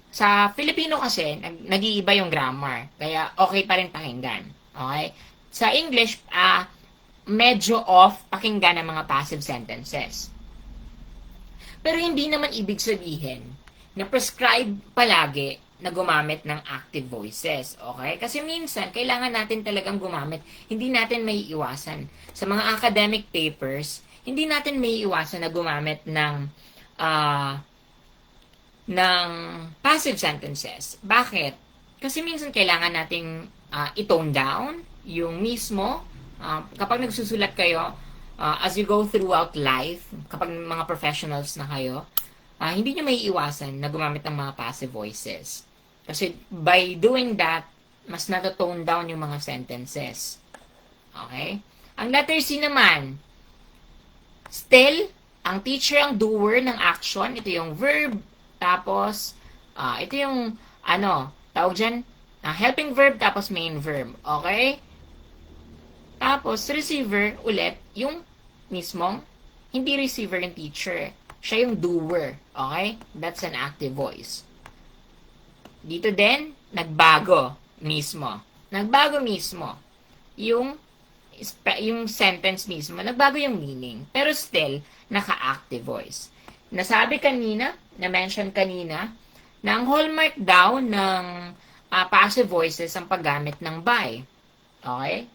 Sa Filipino kasi, nag-iiba yung grammar. Kaya okay pa rin pakinggan. Okay? Sa English, medyo off pakinggan ng mga passive sentences. Pero hindi naman ibig sabihin na prescribe palagi na gumamit ng active voices. Okay? Kasi minsan, kailangan natin talagang gumamit. Hindi natin may iwasan. Sa mga academic papers, hindi natin may iwasan na gumamit ng passive sentences. Bakit? Kasi minsan kailangan nating i-tone down yung mismo. Kapag nagsusulat kayo, as you go throughout life, kapag mga professionals na kayo, hindi nyo may iwasan na gumamit ng mga passive voices. Kasi by doing that, mas natotone down yung mga sentences. Okay? Ang letter C naman, still, ang teacher ang doer ng action. Ito yung verb. Tapos, ito yung, tawag dyan, helping verb tapos main verb. Okay? Tapos, receiver, ulit, yung mismong, hindi receiver yung teacher. Siya yung doer. Okay? That's an active voice. Dito din, nagbago mismo. Nagbago mismo. Yung sentence mismo, nagbago yung meaning. Pero still, naka-active voice. Nasabi kanina, na-mention kanina, na ang hallmark daw ng passive voices ang paggamit ng by. Okay?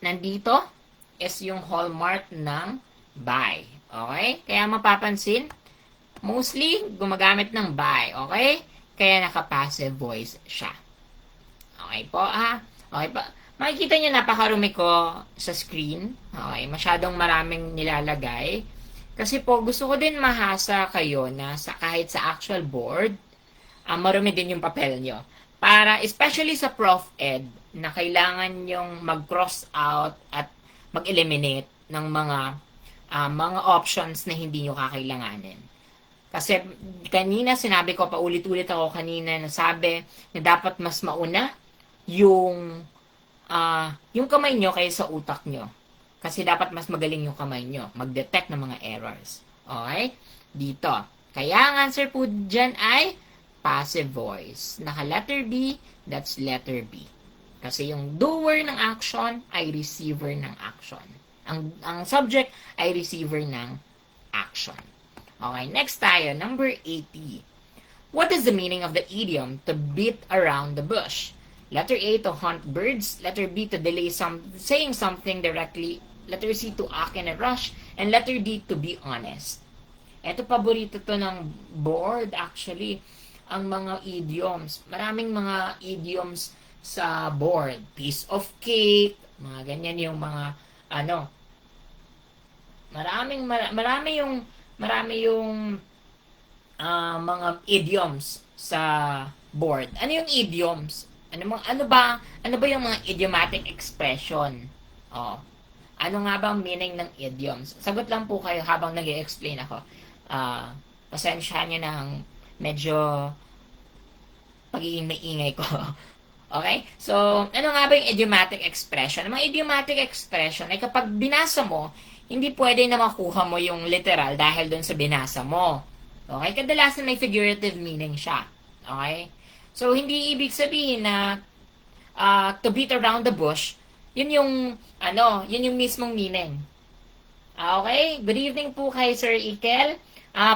Nandito is yung hallmark ng by. Okay? Kaya mapapansin, mostly gumagamit ng by. Okay? Kaya naka-passive voice siya. Okay po, Okay pa. Makikita niyo napakarumi ko sa screen. Okay, masyadong maraming nilalagay. Kasi po, gusto ko din mahasa kayo na kahit sa actual board, marumi din yung papel nyo. Para, especially sa Prof Ed, na kailangan yung mag-cross out at mag-eliminate ng mga options na hindi nyo kakailanganin. Kasi kanina, sinabi ko, paulit-ulit ako kanina, nasabi na dapat mas mauna yung kamay nyo kaysa utak nyo. Kasi dapat mas magaling yung kamay nyo mag-detect ng mga errors. Okay? Dito. Kaya ang answer po dyan ay passive voice. Naka-letter B, that's letter B. Kasi yung doer ng action ay receiver ng action. Ang subject ay receiver ng action. Okay, next tayo, number 80. What is the meaning of the idiom to beat around the bush? Letter A, to hunt birds. Letter B, to delay saying something directly. Letter C, to act in a rush. And letter D, to be honest. Ito, paborito to ng board, actually. Ang mga idioms. Maraming mga idioms sa board. Piece of cake. Mga ganyan yung mga, marami yung mga idioms sa board. Ano yung idioms? Ano ba yung mga idiomatic expression? Ano nga ba ang meaning ng idioms? Sagot lang po kayo habang nag-i-explain ako. Pasensya niyo ng medyo pagiging maingay ko. Okay? So, ano nga ba yung idiomatic expression? Ang mga idiomatic expression ay kapag binasa mo, hindi pwede na makuha mo yung literal dahil doon sa binasa mo. Okay? Kadalasan may figurative meaning siya. Okay? So, hindi ibig sabihin na to beat around the bush, yun yung mismong meaning. Okay? Good evening po kay Sir Ikel.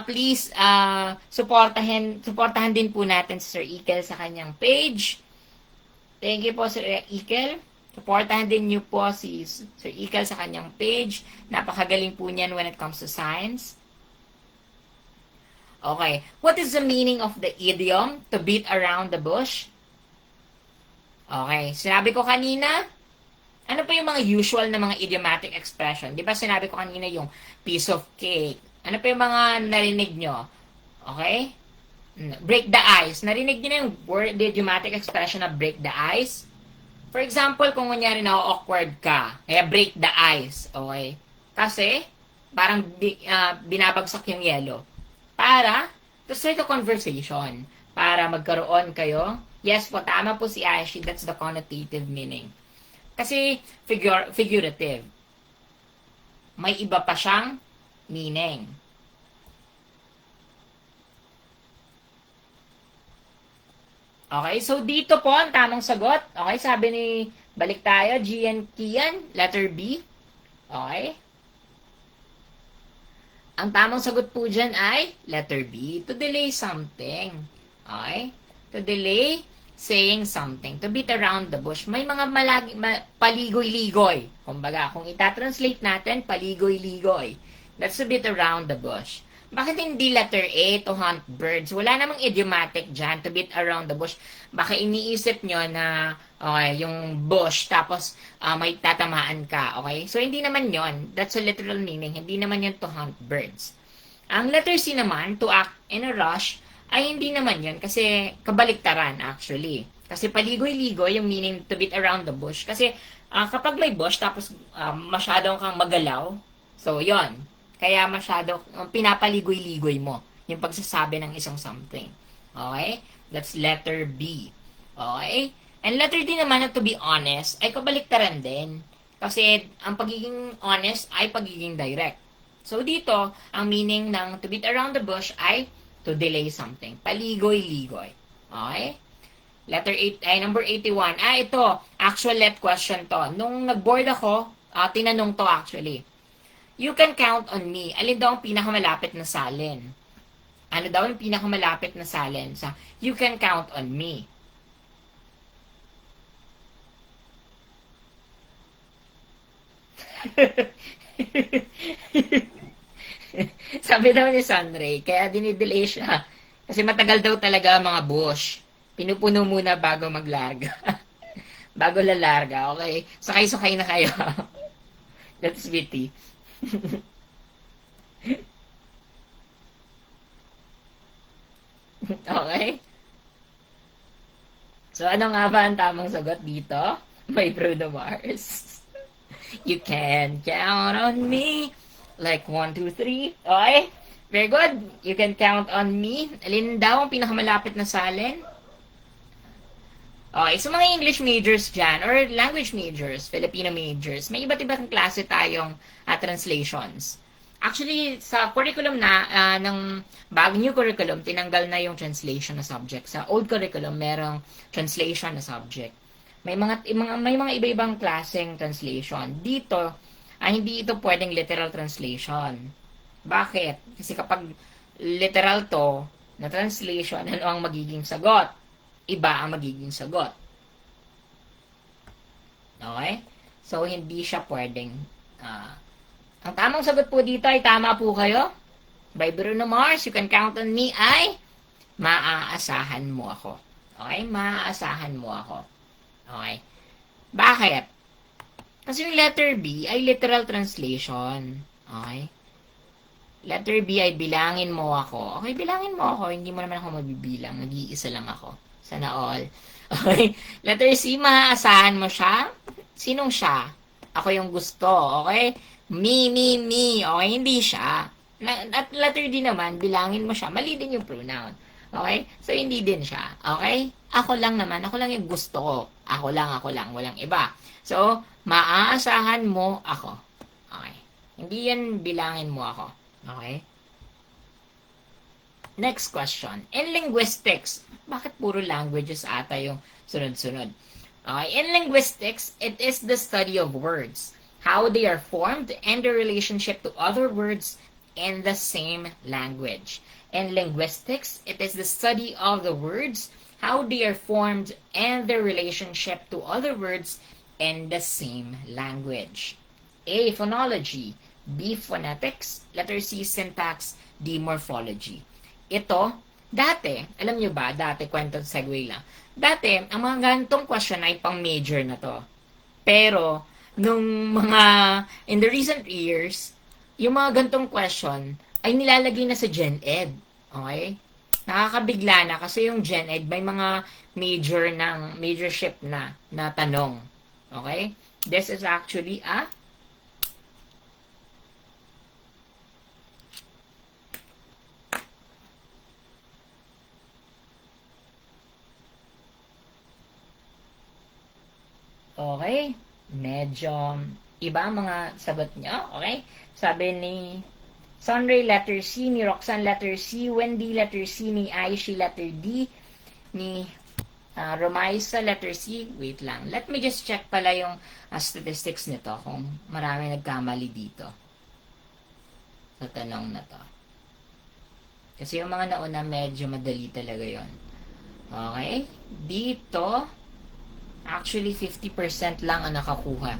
Please, supportahan din po natin si Sir Ikel sa kanyang page. Thank you po, Sir Ikel. Supportahan din niyo po si Sir Ikel sa kanyang page. Napakagaling po niyan when it comes to science. Okay. What is the meaning of the idiom to beat around the bush? Okay. Sinabi ko kanina, ano pa yung mga usual na mga idiomatic expression? Di ba sinabi ko kanina yung piece of cake? Ano pa yung mga narinig nyo? Okay? Break the ice. Narinig nyo na yung word, the idiomatic expression na break the ice? For example, kung kunyari na awkward ka, kaya break the ice. Okay? Kasi, parang binabagsak yung yelo. Para to start a conversation. Para magkaroon kayo. Yes po, tama po si Aishi. That's the connotative meaning. Kasi figurative. May iba pa siyang meaning. Okay, so dito po ang tamang sagot. Okay, sabi ni, balik tayo, Gian Kian, letter B. Okay. Ang tamang sagot po dyan ay letter B, to delay something. Okay? To delay saying something. To beat around the bush. May mga paligoy-ligoy. Kumbaga, kung itatranslate natin, paligoy-ligoy. That's to beat around the bush. Bakit hindi letter A, to hunt birds? Wala namang idiomatic dyan, to beat around the bush. Baka iniisip nyo na yung bush, tapos may tatamaan ka. Okay? So, hindi naman yon. That's a literal meaning. Hindi naman yon to hunt birds. Ang letter C naman, to act in a rush, Ay, hindi naman yun. Kasi kabaliktaran, actually. Kasi paligoy-ligoy, yung meaning to beat around the bush. Kasi kapag may bush, tapos masyadong kang magalaw, so yon. Kaya masyado, pinapaligoy-ligoy mo yung pagsasabi ng isang something. Okay? That's letter B. Okay? And letter D naman, na to be honest, ay kabaliktaran din. Kasi ang pagiging honest ay pagiging direct. So dito, ang meaning ng to beat around the bush ay to delay something. Paligoy-ligoy. Okay? Letter 8, ay number 81. Ito, actual let question to. Nung nag-board ako, tinanong to actually. You can count on me. Alin daw ang pinakamalapit na salin? Ano daw ang pinakamalapit na salin sa you can count on me? Sabi daw ni Sunray, kaya dinidelay siya. Kasi matagal daw talaga ang mga bush. Pinupuno muna bago maglarga. Bago lalarga, okay? Sakay-sakay na kayo. That's witty. Okay? So, ano nga ba ang tamang sagot dito? May Bruno Mars. You can count on me. Like 1, 2, 3. Okay? Very good. You can count on me. Alin daw ang pinakamalapit na salin? Okay, so mga English majors dyan, or language majors, Filipino majors, may iba't ibang klase tayong translations. Actually, sa curriculum ng bagong new curriculum, tinanggal na yung translation na subject. Sa old curriculum, merong translation na subject. May mga iba-ibang klaseng translation. Dito, hindi ito pwedeng literal translation. Bakit? Kasi kapag literal to, na translation, ano ang magiging sagot? Iba ang magiging sagot. Okay? So, hindi siya pwedeng ang tamang sagot po dito ay tama po kayo. By Bruno Mars, you can count on me ay maaasahan mo ako. Okay? Maaasahan mo ako. Okay? Bakit? Kasi yung letter B ay literal translation. Okay? Letter B ay bilangin mo ako. Okay, bilangin mo ako. Hindi mo naman ako mabibilang. Nag-iisa lang ako. Sana all. Okay? Letter C, maaasahan mo siya. Sinong siya? Ako yung gusto. Okay? Me. Okay? Hindi siya. At letter D naman, bilangin mo siya. Mali din yung pronoun. Okay? So, hindi din siya. Okay? Ako lang naman. Ako lang yung gusto ko. Ako lang. Walang iba. So, maaasahan mo ako. Okay? Hindi yan bilangin mo ako. Okay? Next question. In linguistics, bakit puro languages ata yung sunod-sunod? Okay. In linguistics, it is the study of words, how they are formed, and their relationship to other words in the same language. In linguistics, it is the study of the words, how they are formed, and their relationship to other words in the same language. A. Phonology. B. Phonetics. Letter C. Syntax. D. Morphology. Ito, dati, alam nyo ba, kwento segue lang. Dati, ang mga ganitong question ay pang major na to. Pero, in the recent years, yung mga ganitong question ay nilalagay na sa Gen Ed. Okay? Nakakabigla na kasi yung Gen Ed may mga majorship na tanong. Okay? This is actually a okay? Medyo iba ang mga sagot niyo. Okay? Sabi ni Sunray, letter C. Ni Roxanne, letter C. Wendy, letter C. Ni Aishi, letter D. Ni Romaisa, letter C. Wait lang. Let me just check pala yung statistics nito kung marami nagkamali dito sa tanong na to. Kasi yung mga nauna medyo madali talaga yon. Okay? Dito, actually 50% lang ang nakakuha.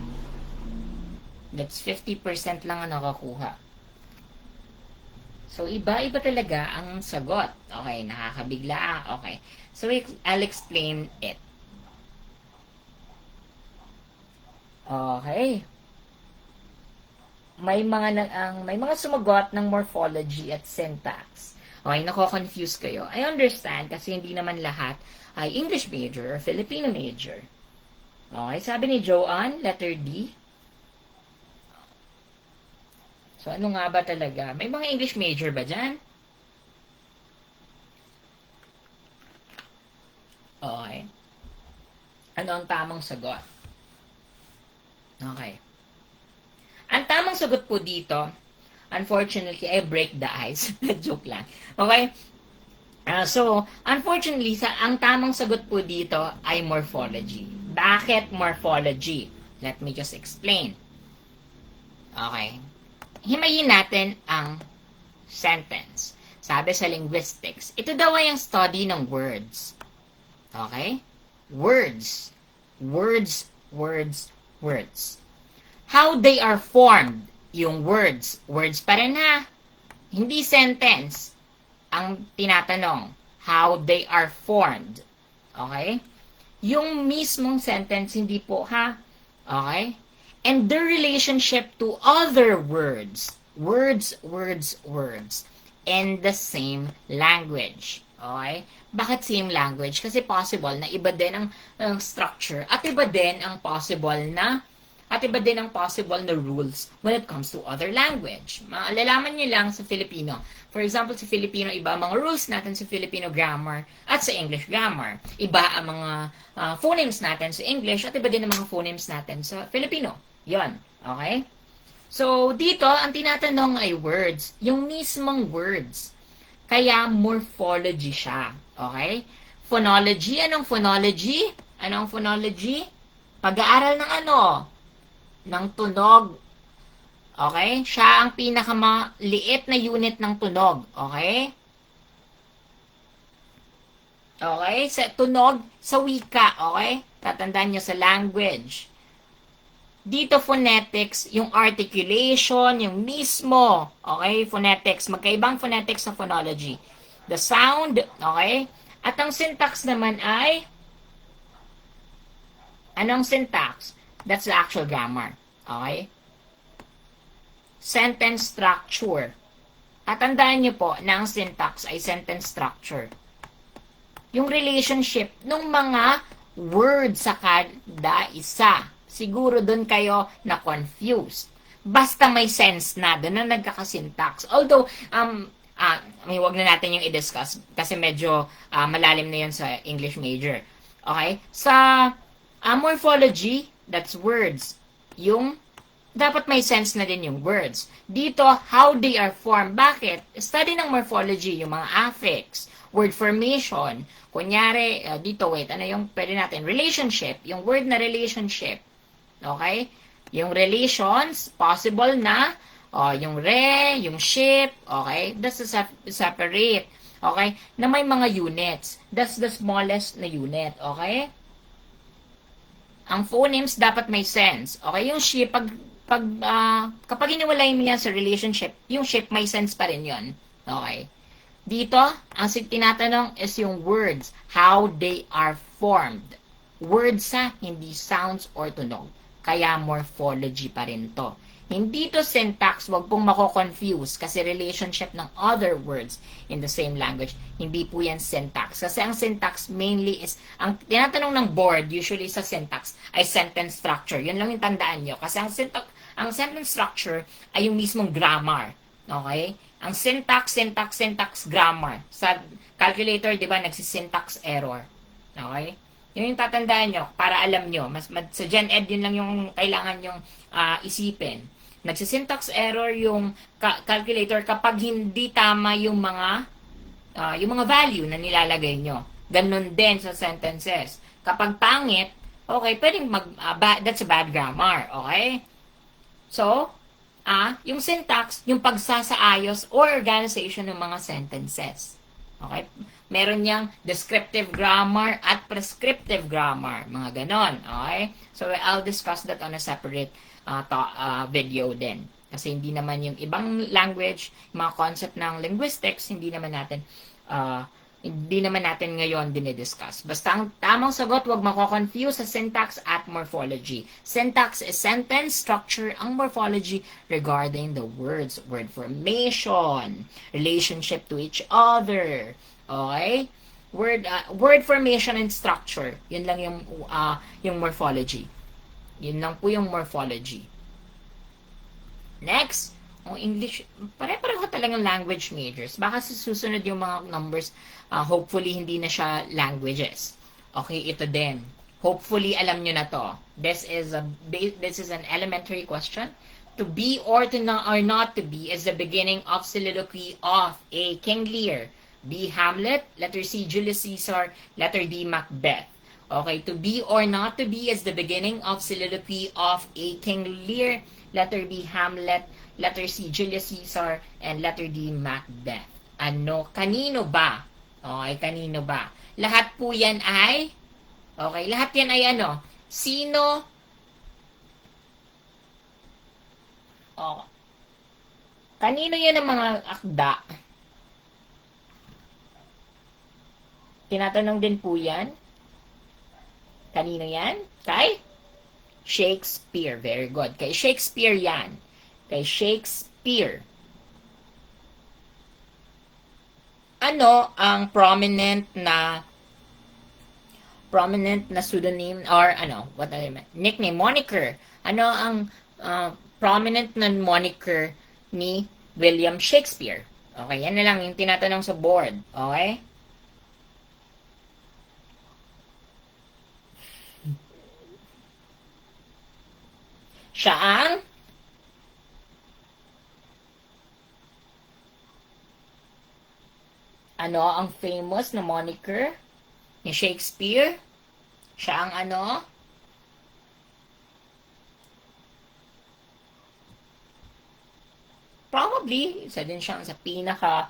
That's 50% lang ang nakakuha. So, iba-iba talaga ang sagot. Okay, nakakabigla. Okay. So, I'll explain it. Okay. May mga sumagot ng morphology at syntax. Okay, nako-confuse kayo. I understand kasi hindi naman lahat ay English major or Filipino major. Okay, sabi ni Joanne, letter D. So, ano nga ba talaga? May mga English major ba dyan? Okay. Ano ang tamang sagot? Okay. Ang tamang sagot po dito, unfortunately, I break the ice. Joke lang. Okay? So, unfortunately, ang tamang sagot po dito ay morphology. Bakit morphology? Let me just explain. Okay. Himayin natin ang sentence. Sabi sa linguistics, ito daw ay ang study ng words. Okay? Words. Words, words, words. How they are formed. Yung words. Words pa rin ha. Hindi sentence. Ang tinatanong. How they are formed. Okay? Yung mismong sentence, hindi po ha. Okay? And their relationship to other words. Words, words, words. In the same language. Okay? Bakit same language? Kasi possible na iba din ang structure at iba din ang possible na rules when it comes to other language. Malalaman nyo lang sa Filipino. For example, sa Filipino, iba ang mga rules natin sa Filipino grammar at sa English grammar. Iba ang mga phonemes natin sa English at iba din ang mga phonemes natin sa Filipino. Yon. Okay? So, dito, ang tinatanong ay words. Yung mismong words. Kaya, morphology siya. Okay? Phonology. Anong phonology? Anong phonology? Pag-aaral ng ano? Ng tunog. Okay? Siya ang pinakamaliit na unit ng tunog. Okay? Okay? Sa tunog, sa wika. Okay? Tatandaan nyo sa language. Dito, phonetics, yung articulation, yung mismo. Okay? Phonetics. Magkaibang phonetics sa phonology. The sound. Okay? At ang syntax naman ay anong syntax? That's the actual grammar. Okay? Sentence structure. At tandaan nyo po na ang syntax ay sentence structure. Yung relationship ng mga words sa kada isa. Siguro doon kayo na-confused. Basta may sense na, doon na nagkaka-syntax. Although, huwag na natin yung i-discuss kasi medyo malalim na yun sa English major. Okay? Sa morphology, that's words. Yung, dapat may sense na din yung words. Dito, how they are formed. Bakit? Study ng morphology, yung mga affix, word formation. Kunyari, dito, wait, ano yung pwede natin? Relationship. Yung word na relationship. Okay? Yung relations, possible na, yung yung ship, okay? That's a separate, okay? Na may mga units. That's the smallest na unit, okay? Ang phonemes dapat may sense. Okay? Yung ship, kapag iniwalay mo yan sa relationship, yung ship may sense pa rin yun. Okay? Dito, ang tinatanong is yung words, how they are formed. Words hindi sounds or tunog. Kaya morphology pa rin to. Hindi to syntax, wag pong mako-confuse kasi relationship ng other words in the same language. Hindi po yan syntax. Kasi ang syntax mainly is, ang tinatanong ng board usually sa syntax ay sentence structure. Yun lang yung tandaan nyo. Kasi ang sentence structure ay yung mismong grammar. Okay? Ang syntax, grammar. Sa calculator, di ba, nagsisyntax error. Okay? Yun yung tatandaan nyo para alam nyo. Sa Gen Ed, yun lang yung kailangan yung isipin. Nagsisyntax error yung calculator kapag hindi tama yung mga value na nilalagay nyo. Ganun din sa sentences. Kapag pangit, okay, pwedeng that's a bad grammar. Okay? So, yung syntax, yung pagsasaayos or organization ng mga sentences. Okay? Meron niyang descriptive grammar at prescriptive grammar. Mga ganon. Okay? So, I'll discuss that on a separate video din. Kasi hindi naman yung ibang language, mga concept ng linguistics, hindi naman natin hindi naman natin ngayon dinidiscuss. Basta ang tamang sagot, huwag mako-confuse sa syntax at morphology. Syntax is sentence structure, ang morphology regarding the words, word formation, relationship to each other. Okay? Word formation and structure. Yun lang yung morphology. Yun lang po yung morphology. Next, English, pare-pareho talagang language majors. Baka sa susunod yung mga numbers, hopefully hindi na siya languages. Okay, ito din. Hopefully alam nyo na to. This is an elementary question. To be or not to be is the beginning of soliloquy of A. King Lear. B. Hamlet. Letter C. Julius Caesar. Letter D. Macbeth. Okay, to be or not to be is the beginning of soliloquy of A. King Lear. Letter B. Hamlet. Letter C. Julius Caesar. And letter D. Macbeth. Ano? Kanino ba? Okay, kanino ba? Lahat po yan ay, okay, lahat yan ay ano? Sino? Oh, kanino yan ang mga akda? Tinatanong din po yan. Kanino yan? Kay Shakespeare. Very good. Kay Shakespeare yan. Kay Shakespeare. Ano ang prominent na pseudonym or ano, what I mean, nickname, moniker. Ano ang prominent na moniker ni William Shakespeare? Okay, yan na lang yung tinatanong sa board. Okay? Siya ang ano ang famous na moniker ni Shakespeare? Siya ang ano? Probably, isa din siya sa pinaka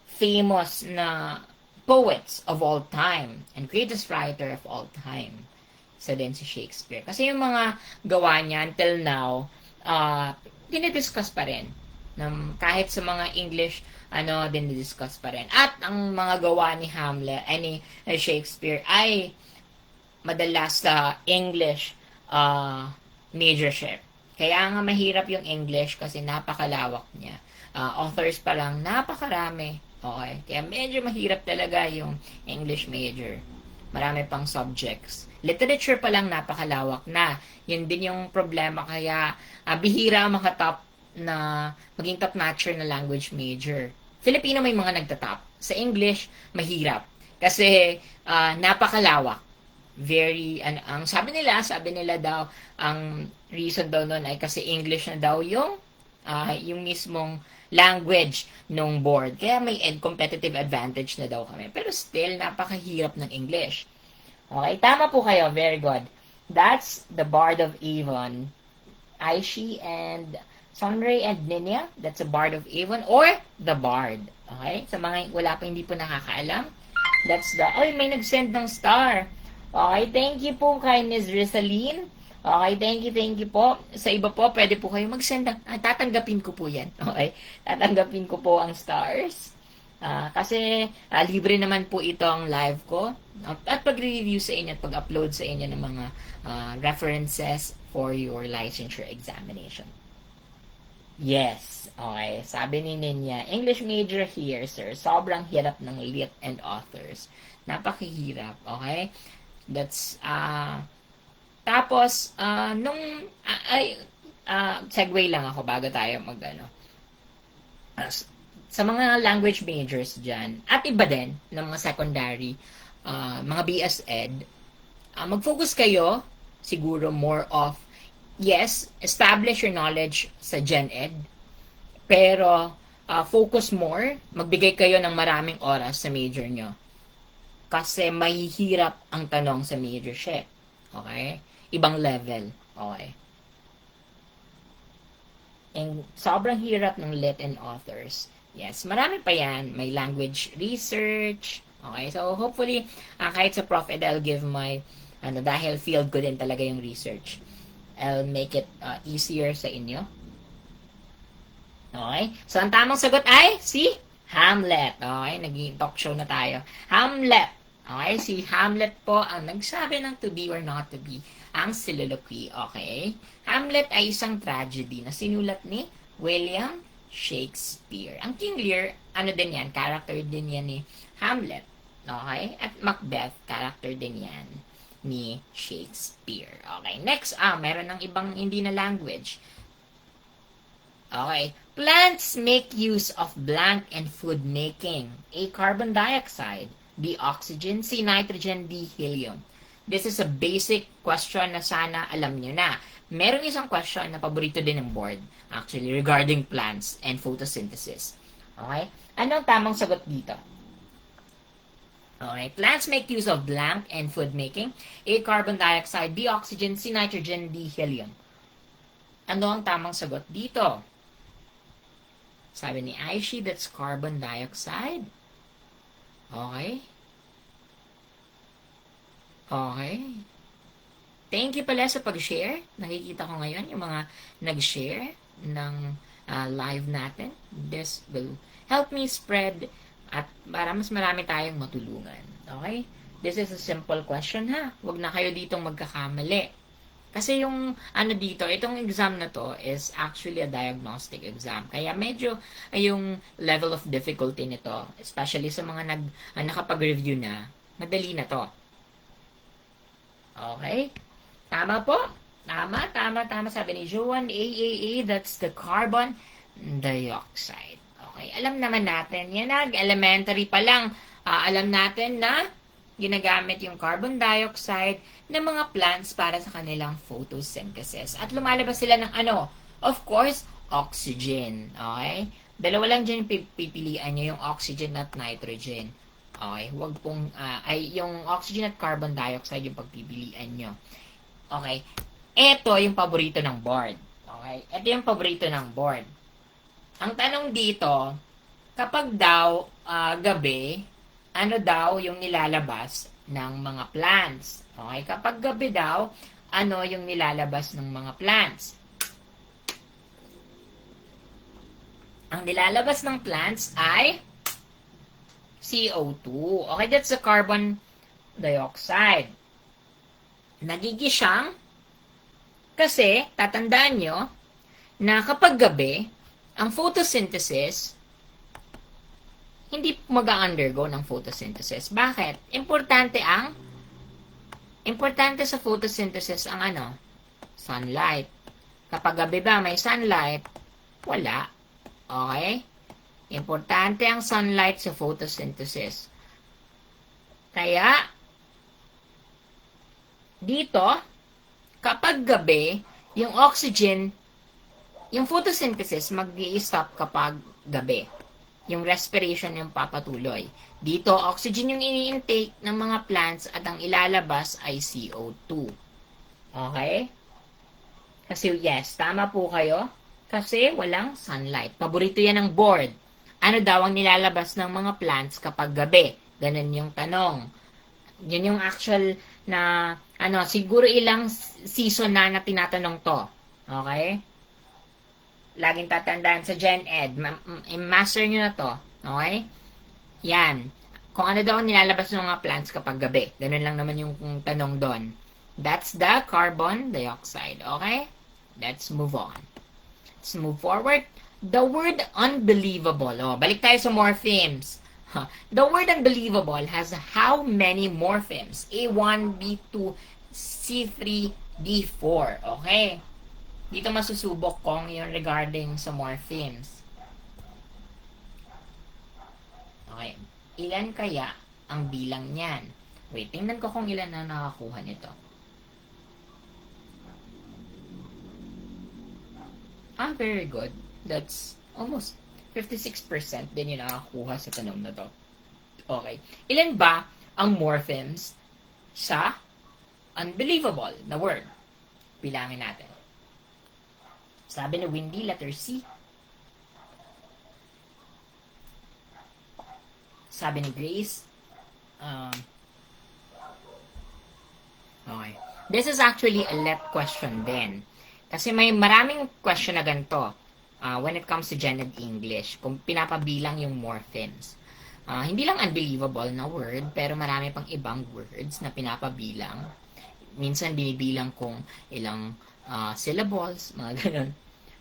famous na poets of all time and greatest writer of all time. Isa din si Shakespeare. Kasi yung mga gawa niya until now, dinidiscuss pa rin. Kahit sa mga English, dinidiscuss pa rin. At ang mga gawa ni Hamlet, ni Shakespeare ay madalas sa English majorship. Kaya nga mahirap yung English kasi napakalawak niya. Authors pa lang, napakarami. Okay? Kaya medyo mahirap talaga yung English major. Marami pang subjects. Literature pa lang napakalawak na. Yun din yung problema. Kaya bihira makatop na maging top-notcher na language major. Filipino may mga nagtatop. Sa English, mahirap. Kasi napakalawak. Very, ang sabi nila daw, ang reason daw nun ay kasi English na daw yung mismong language nung board. Kaya may competitive advantage na daw kami. Pero still, napakahirap ng English. Okay, tama po kayo. Very good. That's the Bard of Avon. Aishi and Sunray and Ninya. That's a Bard of Avon or the Bard. Okay? Sa mga wala pa hindi po nakakaalam, that's the... Ay, may nag-send ng star. Okay, thank you po kay Ms. Rizaline. Okay, thank you po. Sa iba po, pwede po kayo mag-send. Tatanggapin ko po yan. Okay? Tatanggapin ko po ang stars. Kasi libre naman po ito ang live ko. At pag-review sa inyo at pag-upload sa inyo ng mga references for your licensure examination. Yes. Okay. Sabi ni Ninya, English major here, sir. Sobrang hirap ng lit and authors. Napakahirap. Okay? That's, tapos, segue lang ako bago tayo sa mga language majors dyan, at iba din, ng mga secondary, mga BS Ed, mag-focus kayo, siguro more of, yes, establish your knowledge sa Gen Ed, pero focus more, magbigay kayo ng maraming oras sa major nyo. Kasi mahihirap ang tanong sa majorship. Okay? Ibang level. Okay? And sobrang hirap ng lit and authors. Yes, marami pa yan. May language research. Okay, so hopefully, kahit sa Prof Ed, I'll give my, dahil field ko din talaga yung research. I'll make it easier sa inyo. Okay, so ang tamang sagot ay si Hamlet. Okay, naging talk show na tayo. Hamlet. Okay, si Hamlet po ang nagsabi ng to be or not to be, ang soliloquy. Okay? Hamlet ay isang tragedy na sinulat ni William Shakespeare. Ang King Lear, ano din yan, character din yan ni Hamlet. Okay? At Macbeth, character din yan ni Shakespeare. Okay, next, meron ng ibang hindi na language. Okay. Plants make use of blank in food making. A, carbon dioxide. B, oxygen. C, nitrogen. D, helium. This is a basic question na sana alam nyo na. Merong isang question na paborito din ng board, actually, regarding plants and photosynthesis. Okay? Anong tamang sagot dito? Okay. Plants make use of blank in food making. A, carbon dioxide. B, oxygen. C, nitrogen. D, helium. Ano ang tamang sagot dito? Sabi ni Aishi, that's carbon dioxide. Okay. Okay. Thank you pala sa pag-share. Nakikita ko ngayon yung mga nag-share ng live natin. This will help me spread at para mas marami tayong matulungan. Okay? This is a simple question ha. Huwag na kayo ditong magkakamali. Kasi yung dito, itong exam na to is actually a diagnostic exam. Kaya medyo yung level of difficulty nito, especially sa mga nakapag-review na, madali na to. Okay? Tama po? Tama. Sabi ni Joan, AAA, that's the carbon dioxide. Okay, alam naman natin. Yan elementary pa lang. Alam natin na ginagamit yung carbon dioxide ng mga plants para sa kanilang photosynthesis. At lumalabas sila ng Of course, oxygen. Okay? Dalawa lang dyan pipilian nyo, yung oxygen at nitrogen. Okay? Huwag pong, yung oxygen at carbon dioxide yung pagpipilian nyo. Okay? Ito yung paborito ng board. Okay? Ito yung paborito ng board. Ang tanong dito, kapag daw gabi, ano daw yung nilalabas ng mga plants? Okay? Kapag gabi daw, ano yung nilalabas ng mga plants? Ang nilalabas ng plants ay CO2. Okay, that's the carbon dioxide. Nagigisyang kasi, tatandaan nyo, na kapag gabi, ang photosynthesis, hindi mag-undergo ng photosynthesis. Bakit? Importante sa photosynthesis ang sunlight. Kapag gabi ba may sunlight, wala. Okay? Importante ang sunlight sa photosynthesis. Kaya, dito, kapag gabi, yung oxygen, yung photosynthesis mag-i-stop kapag gabi. Yung respiration yung papatuloy. Dito, oxygen yung ini-intake ng mga plants at ang ilalabas ay CO2. Okay? Kasi yes, tama po kayo. Kasi walang sunlight. Paborito yan ng board. Ano daw ang nilalabas ng mga plants kapag gabi? Ganun yung tanong. Yun yung actual na, siguro ilang season na tinatanong to. Okay? Laging tatandaan sa Gen Ed. Master nyo na to. Okay? Yan. Kung ano daw ang nilalabas ng mga plants kapag gabi. Ganun lang naman yung tanong doon. That's the carbon dioxide. Okay? Let's move on. Let's move forward. The word unbelievable. Balik tayo sa morphemes. The word unbelievable has how many morphemes? A1, B2, C3, D4. Okay? Dito masusubok kong yung regarding sa morphemes. Okay. Ilan kaya ang bilang niyan? Wait, tingnan ko kung ilan na nakakuha nito. Very good. That's almost 56% din yung nakakuha sa tanong na to. Okay. Ilan ba ang morphemes sa unbelievable na word? Bilangin natin. Sabi ni Windy, letter C. Sabi ni Grace, okay. This is actually a let question din. Kasi may maraming question na ganito. when it comes to Gen Ed English, kung pinapabilang yung morphemes. Hindi lang unbelievable na word, pero marami pang ibang words na pinapabilang. Minsan binibilang kung ilang syllables, mga ganun.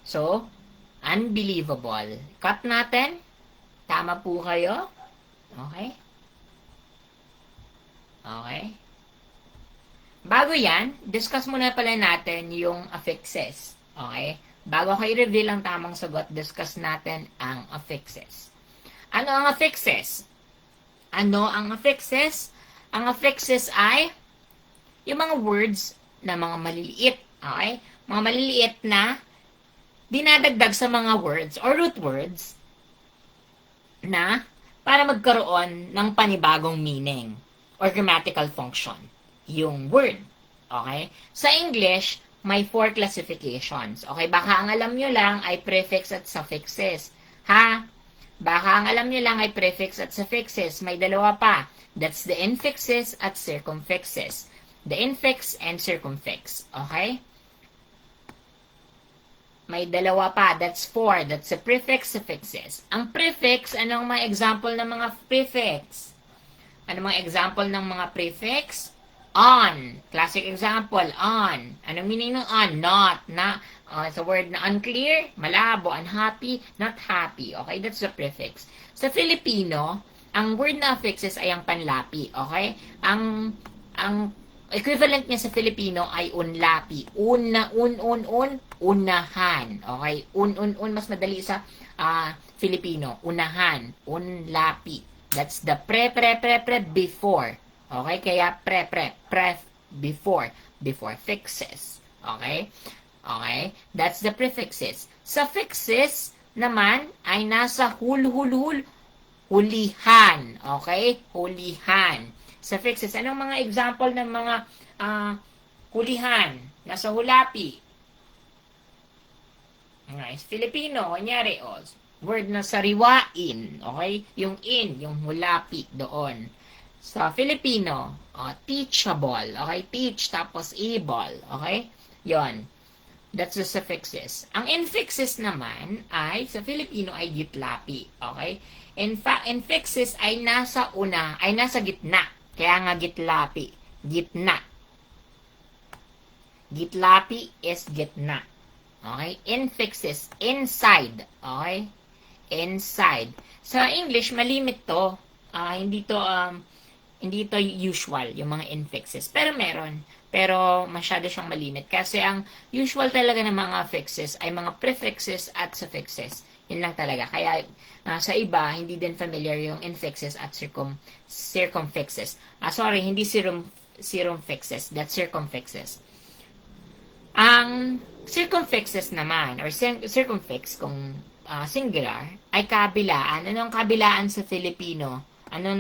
So, unbelievable. Cut natin. Tama po kayo? Okay? Okay? Bago yan, discuss muna pala natin yung affixes. Okay? Bago ko i-reveal ang tamang sagot, discuss natin ang affixes. Ano ang affixes? Ano ang affixes? Ang affixes ay yung mga words na mga maliliit. Okay? Mga maliliit na dinadagdag sa mga words or root words na para magkaroon ng panibagong meaning or grammatical function. Yung word. Okay? Sa English, may 4 classifications. Okay? Baka ang alam nyo lang ay prefix at suffixes. Ha? Baka ang alam nyo lang ay prefix at suffixes. May dalawa pa. That's the infixes at circumfixes. The infix and circumfix. Okay? May dalawa pa. That's 4. That's the prefix, suffixes. Ang prefix, anong mga example ng mga prefix? Ano mga example ng mga prefix? On. Classic example, on. Anong meaning ng on? Not. Na. It's a word na unclear, malabo, unhappy, not happy. Okay, that's the prefix. Sa Filipino, ang word na affixes ay ang panlapi. Okay? Ang equivalent niya sa Filipino ay unlapi. Unahan. Okay? Mas madali sa Filipino. Unahan. Unlapi. That's the before. Okay? Kaya before fixes. Okay? Okay? That's the prefixes. Suffixes naman ay nasa hulihan. Okay? Hulihan. Suffixes. Anong mga example ng mga hulihan? Nasa hulapi. Okay? Filipino, kunyari, word na sariwain. Okay? Yung in, yung hulapi doon. Sa Filipino, teachable. Okay? Teach, tapos able. Okay? Yon. That's the suffixes. Ang infixes naman ay, sa Filipino ay gitlapi. Okay? In fact, infixes ay nasa gitna. Kaya nga gitlapi. Gitna. Gitlapi is gitna. Okay? Infixes, inside. Okay? Inside. Sa English, malimit to. Hindi to usual, yung mga infixes. Pero meron. Pero masyado siyang malimit. Kasi ang usual talaga ng mga affixes ay mga prefixes at suffixes. Yun lang talaga. Kaya sa iba, hindi din familiar yung infixes at circumfixes. Hindi circumfixes. That's circumfixes. Ang circumfixes naman, or circumfix, kung singular, ay kabilaan. Ano ang kabilaan sa Filipino? Ano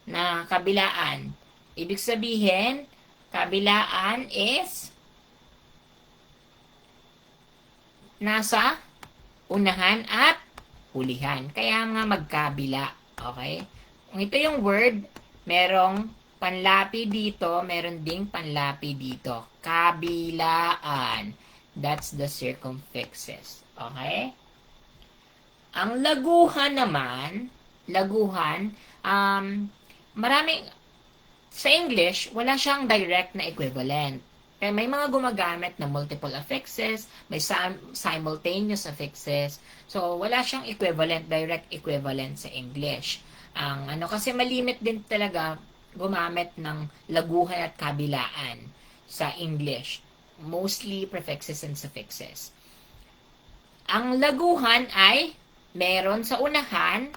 na kabilaan? Ibig sabihin, kabilaan is nasa unahan at hulihan. Kaya nga magkabila. Okay? Kung ito yung word, merong panlapi dito, meron ding panlapi dito. Kabilaan. That's the circumfixes. Okay? Ang laguhan naman, maraming, sa English, wala siyang direct na equivalent. Kaya may mga gumagamit na multiple affixes, may simultaneous affixes. So, wala siyang direct equivalent sa English. Kasi malimit din talaga gumamit ng laguhan at kabilaan sa English. Mostly prefixes and suffixes. Ang laguhan ay meron sa unahan,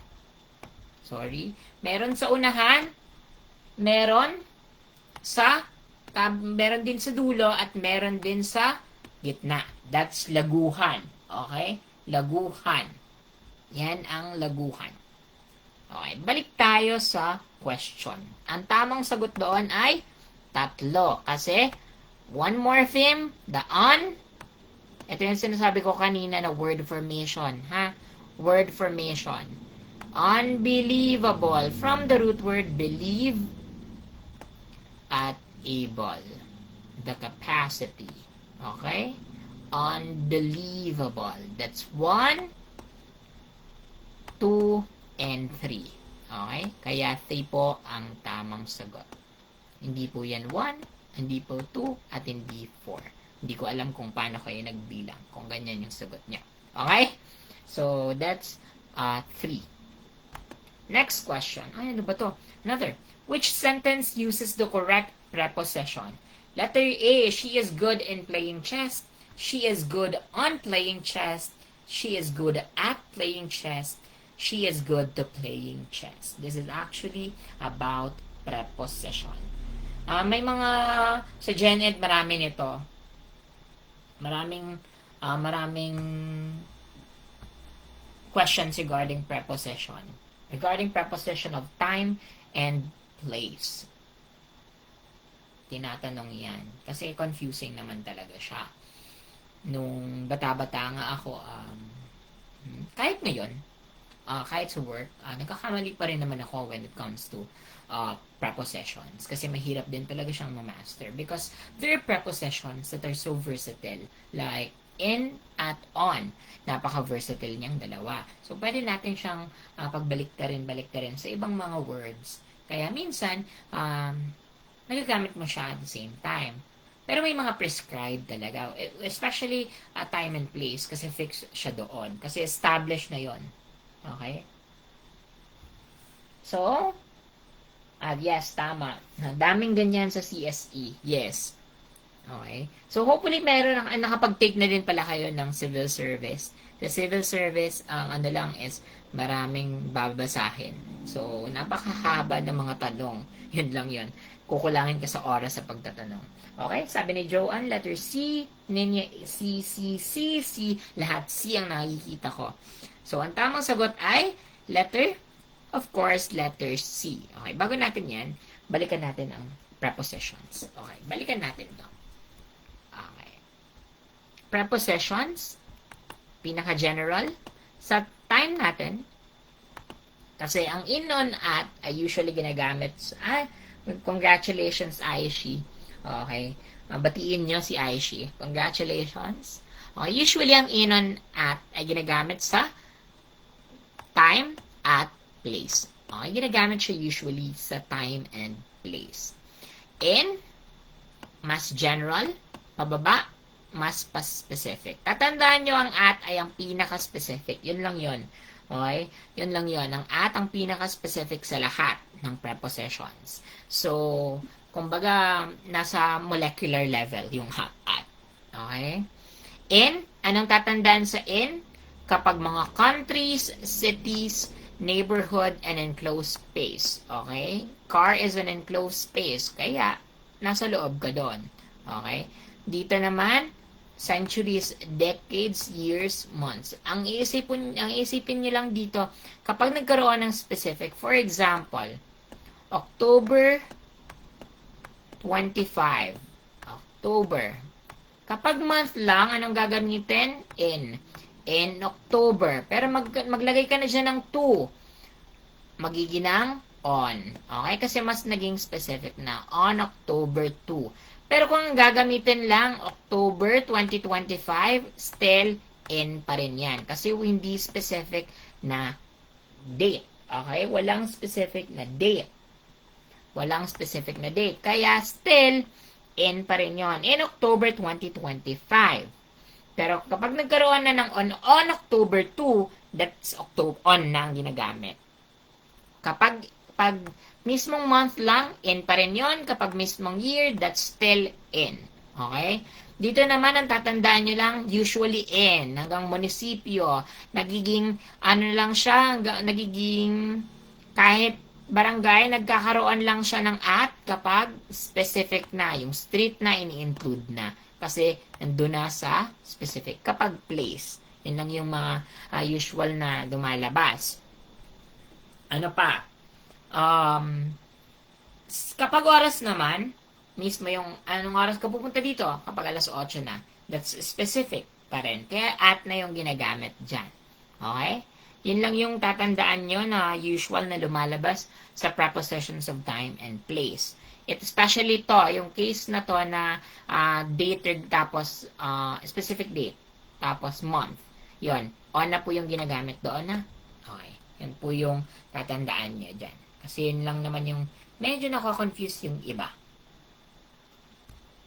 meron din sa dulo at meron din sa gitna. That's laguhan. Okay? Laguhan. Yan ang laguhan. Okay, balik tayo sa question. Ang tamang sagot doon ay 3. Kasi, one morpheme, the on. Ito yung sinasabi ko kanina na word formation. Word formation. Unbelievable. From the root word believe at able. The capacity. Okay? unbelievable. That's 1, 2, and 3. Okay? Kaya 3 po ang tamang sagot. Hindi po yan 1, hindi po 2, at hindi 4. Hindi ko alam kung paano kayo nagbilang, kung ganyan yung sagot niya. Okay? So, that's 3. Next question. Ay, ano ba to? Another. Which sentence uses the correct preposition? Letter A, she is good in playing chess. She is good on playing chess. She is good at playing chess. She is good to playing chess. This is actually about preposition. May mga, sa Gen Ed, marami nito. Maraming questions regarding preposition. Regarding preposition of time and place. Tinatanong yan. Kasi confusing naman talaga siya. Nung bata-bata nga ako, kahit ngayon, kahit sa work, nagkakamali pa rin naman ako when it comes to prepositions. Kasi mahirap din talaga siyang ma-master. Because there are prepositions that are so versatile. Like, in at on. Napaka-versatile niyang dalawa. So, pwede natin siyang pagbalik-tarin sa ibang mga words. Kaya minsan, nagagamit mo siya at the same time. Pero may mga prescribed talaga. Especially time and place. Kasi fixed siya doon. Kasi established na yon. Okay? So, yes, tama. Daming ganyan sa CSE. Yes. Okay? So, hopefully, nakapag-take na din pala kayo ng civil service. Sa civil service, ang ano lang is maraming babasahin. So, napakahaba ng mga tanong. Yun lang yun. Kukulangin ka sa oras sa pagtatanong. Okay? Sabi ni Joanne, letter C, Ninya, C. Lahat C ang nakikita ko. So, ang tamang sagot ay letter, of course, letter C. Okay? Bago natin yan, balikan natin ang prepositions. Okay? Balikan natin ito. Okay. Prepositions, pinaka-general, sa time natin, kasi ang in, on, at ay usually ginagamit congratulations, Aishi. Okay. Batiin nyo si Aishi. Congratulations. Okay. Usually, ang in, on, at ay ginagamit sa time at place. Okay. Ginagamit siya usually sa time and place. In, mas general. Pababa, mas specific. Tatandaan nyo, ang at ay ang pinaka-specific. Yun lang yun. Okay? Yun lang yun. Ang at ang pinaka-specific sa lahat ng prepositions. So, kumbaga, nasa molecular level yung at. Okay? In, anong tatandaan sa in? Kapag mga countries, cities, neighborhood, and enclosed space. Okay? Car is an enclosed space. Kaya, nasa loob ka doon. Okay? Dito naman, centuries, decades, years, months. Ang iisipin nyo lang dito, kapag nagkaroon ng specific, for example, October 25. October. Kapag month lang, anong gagamitin? In October. Pero maglagay ka na dyan ng 2. Magiging ng on. Okay? Kasi mas naging specific na. On October 2. Pero kung gagamitin lang October 2025, still in pa rin yan. Kasi hindi specific na date. Okay? Walang specific na date. Walang specific na date. Kaya still in pa rin yon. In October 2025. Pero kapag nagkaroon na ng on October 2, that's October on na ang ginagamit. Kapag mismong month lang, in pa rin yun. Kapag mismong year, that's still in. Okay? Dito naman, ang tatandaan nyo lang, usually in. Hanggang munisipyo. Nagiging, lang siya, nagiging, kahit barangay, nagkakaroon lang siya ng at kapag specific na. Yung street na, ini-include na. Kasi, nandun na sa specific. Kapag place. Yun lang yung mga usual na lumalabas. Ano pa? Kapag oras naman, mismo yung anong oras ka pupunta dito, kapag alas 8 na, that's specific pa rin. Kaya at na yung ginagamit dyan. Okay? Yun lang yung tatandaan nyo na usual na lumalabas sa prepositions of time and place. Especially to, yung case na to na dated tapos specific date, tapos month. Yon, on na po yung ginagamit doon na. Okay, yan po yung tatandaan nyo dyan. Kasi yun lang naman yung medyo nako-confuse yung iba.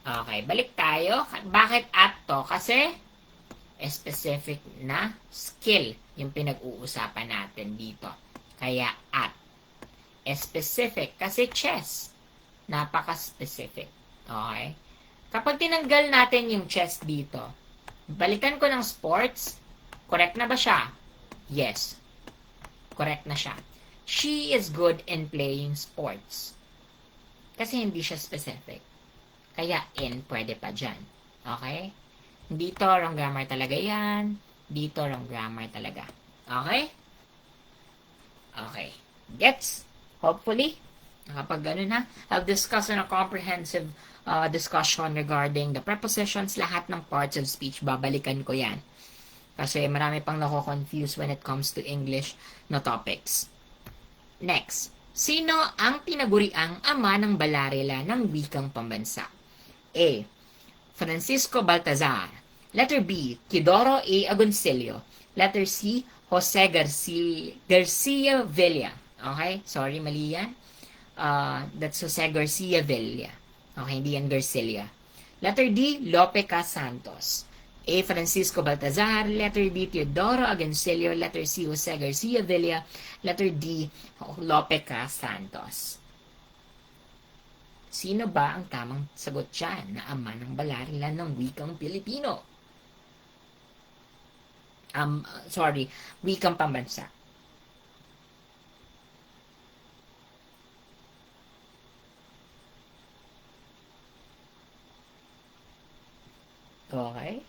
Okay, balik tayo. Bakit at to? Kasi specific na skill yung pinag-uusapan natin dito. Kaya at. Specific. Kasi chess. Napaka-specific. Okay? Kapag tinanggal natin yung chess dito, balikan ko ng sports, correct na ba siya? Yes. Correct na siya. She is good in playing sports. Kasi hindi siya specific. Kaya in, pwede pa dyan. Okay? Dito, wrong grammar talaga yan. Dito, wrong grammar talaga. Okay? Okay. Gets? Hopefully, kapag ganun ha, I'll discuss in a comprehensive discussion regarding the prepositions, lahat ng parts of speech. Babalikan ko yan. Kasi marami pang nako-confuse when it comes to English na topics. Next. Sino ang tinaguriang ama ng balarila ng wikang pambansa? A. Francisco Baltazar. Letter B. Teodoro A. Agoncillo. Letter C. Jose Garcia Villa. Okay? Sorry, mali yan. That's Jose Garcia Villa. Okay, hindi yan Garcilia. Letter D. Lope K. Santos. A. Francisco Baltazar. Letter B. Teodoro Agoncillo. Letter C. Jose Garcia Villa. Letter D. Lope K. Santos. Sino ba ang tamang sagot dyan na ama ng balarila ng wikang Pilipino? Wikang pambansa. Okay?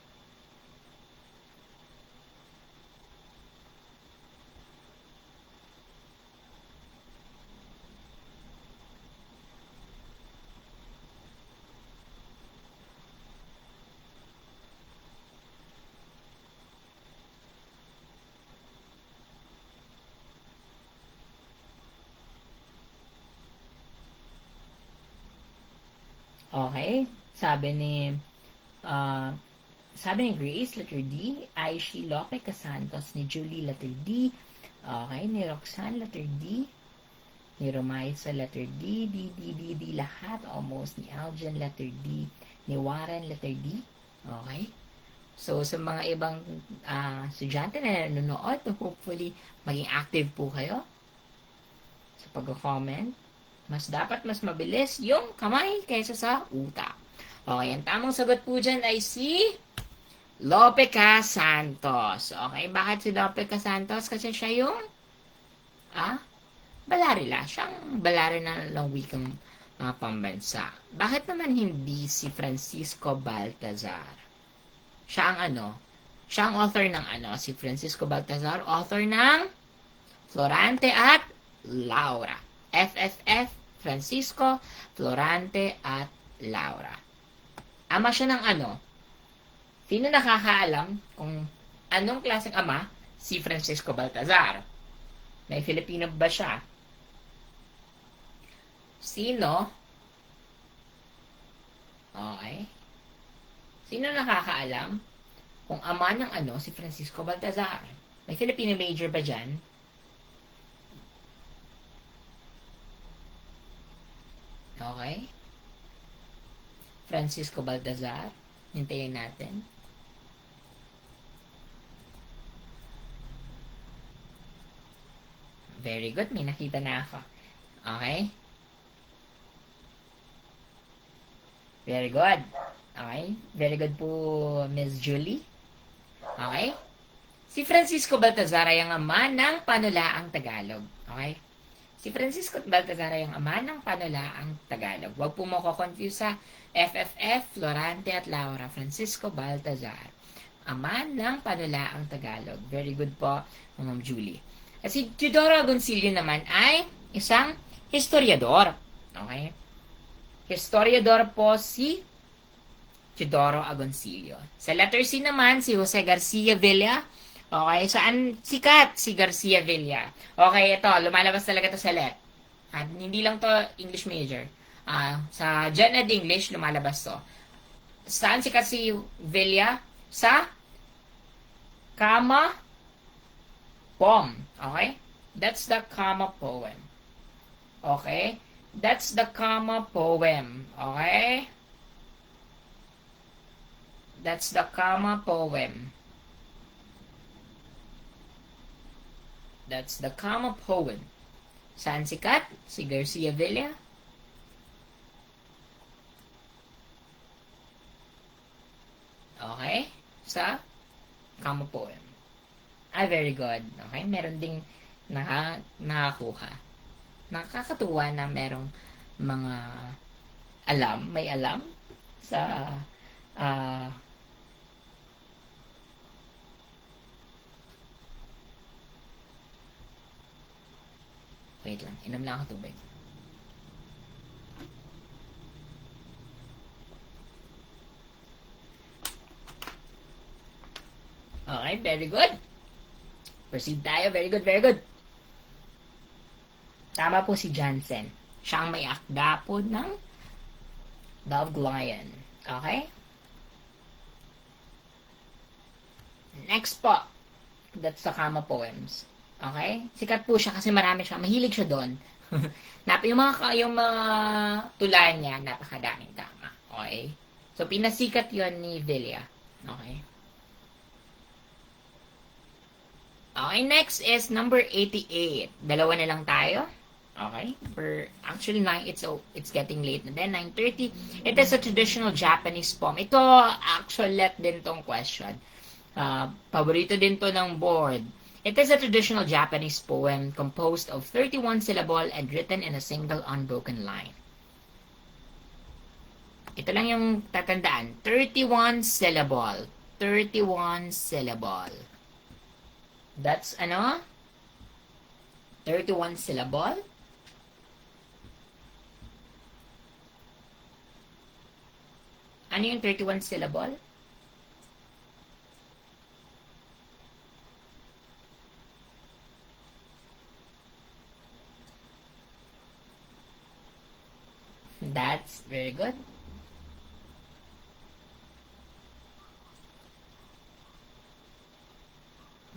Okay? Uh, sabi ni Grace, letter D. Aishi Lope Casantos ni Julie, letter D. Okay, ni Roxanne, letter D. Ni Romaisa, letter D. D. Lahat, almost. Ni Aljan, letter D. Ni Warren, letter D. Okay? So, sa mga ibang estudyante na nanonood, hopefully, maging active po kayo sa pag-comment. Dapat mas mabilis yung kamay kaysa sa utak. Okay, ang tamang sagot po dyan ay si Lope K. Santos. Okay, bakit si Lope K. Santos? Kasi siya yung balarila. Siyang balarila ng wikang pambansa. Bakit naman hindi si Francisco Baltazar? Siya ang author ng si Francisco Baltazar, author ng Florante at Laura. FFF, Francisco, Florante, at Laura. Ama siya ng Sino nakakaalam kung anong klaseng ama si Francisco Baltazar? May Filipino ba siya? Sino? Okay. Sino nakakaalam kung ama ng si Francisco Baltazar? May Filipino major ba dyan? Okay. Francisco Baltazar. Hintayin natin. Very good. May nakita na ako. Okay. Very good. Okay. Very good po, Miss Julie. Okay. Si Francisco Baltazar ay ang ama ng panulaang Tagalog. Okay. Si Francisco Baltazar ay ang ama ng panulaang Tagalog. Huwag po mo ko-confuse sa FFF, Florante at Laura. Francisco Baltazar. Ama ng panulaang Tagalog. Very good po, Ma'am Julie. At si Teodoro Agoncillo naman ay isang historiador. Okay? Historiador po si Teodoro Agoncillo. Sa letter C naman, si Jose Garcia Villa. Okay, saan sikat si Garcia Villa? Okay, ito, lumalabas talaga to sa let. At hindi lang to English major. Sa Gen Ed English, lumalabas to. Saan sikat si Villa? Sa Kama Poem. Okay? That's the Kama poem. Okay? That's the Kama poem. Okay? That's the Kama poem. That's the Kama poem. Saan sikat? Si Garcia Villa? Okay? Sa Kama poem. Very good. Okay? Meron ding nakakuha. Nakakatuwa na merong mga may alam sa wait lang, inom lang ako tubig. Okay, very good. Proceed tayo. Very good, very good. Tama po si Jansen. Siya ang may akda po ng Dove Lion. Okay? Next po. That's the Kama poems. Okay? Sikat po siya kasi marami siya. Mahilig siya doon. yung mga tula niya, napakadaming tama. Okay? So, pinasikat yon ni Villa. Okay? Okay, next is number 88. Dalawa na lang tayo. Okay? Actually, it's getting late na then. 9:30. It is a traditional Japanese poem. Ito, actual let din tong question. Paborito din to ng board. It is a traditional Japanese poem composed of 31 syllable and written in a single unbroken line. Ito lang yung tatandaan. 31 syllable. 31 syllable. That's 31 syllable. Ano yung 31 syllable? That's very good.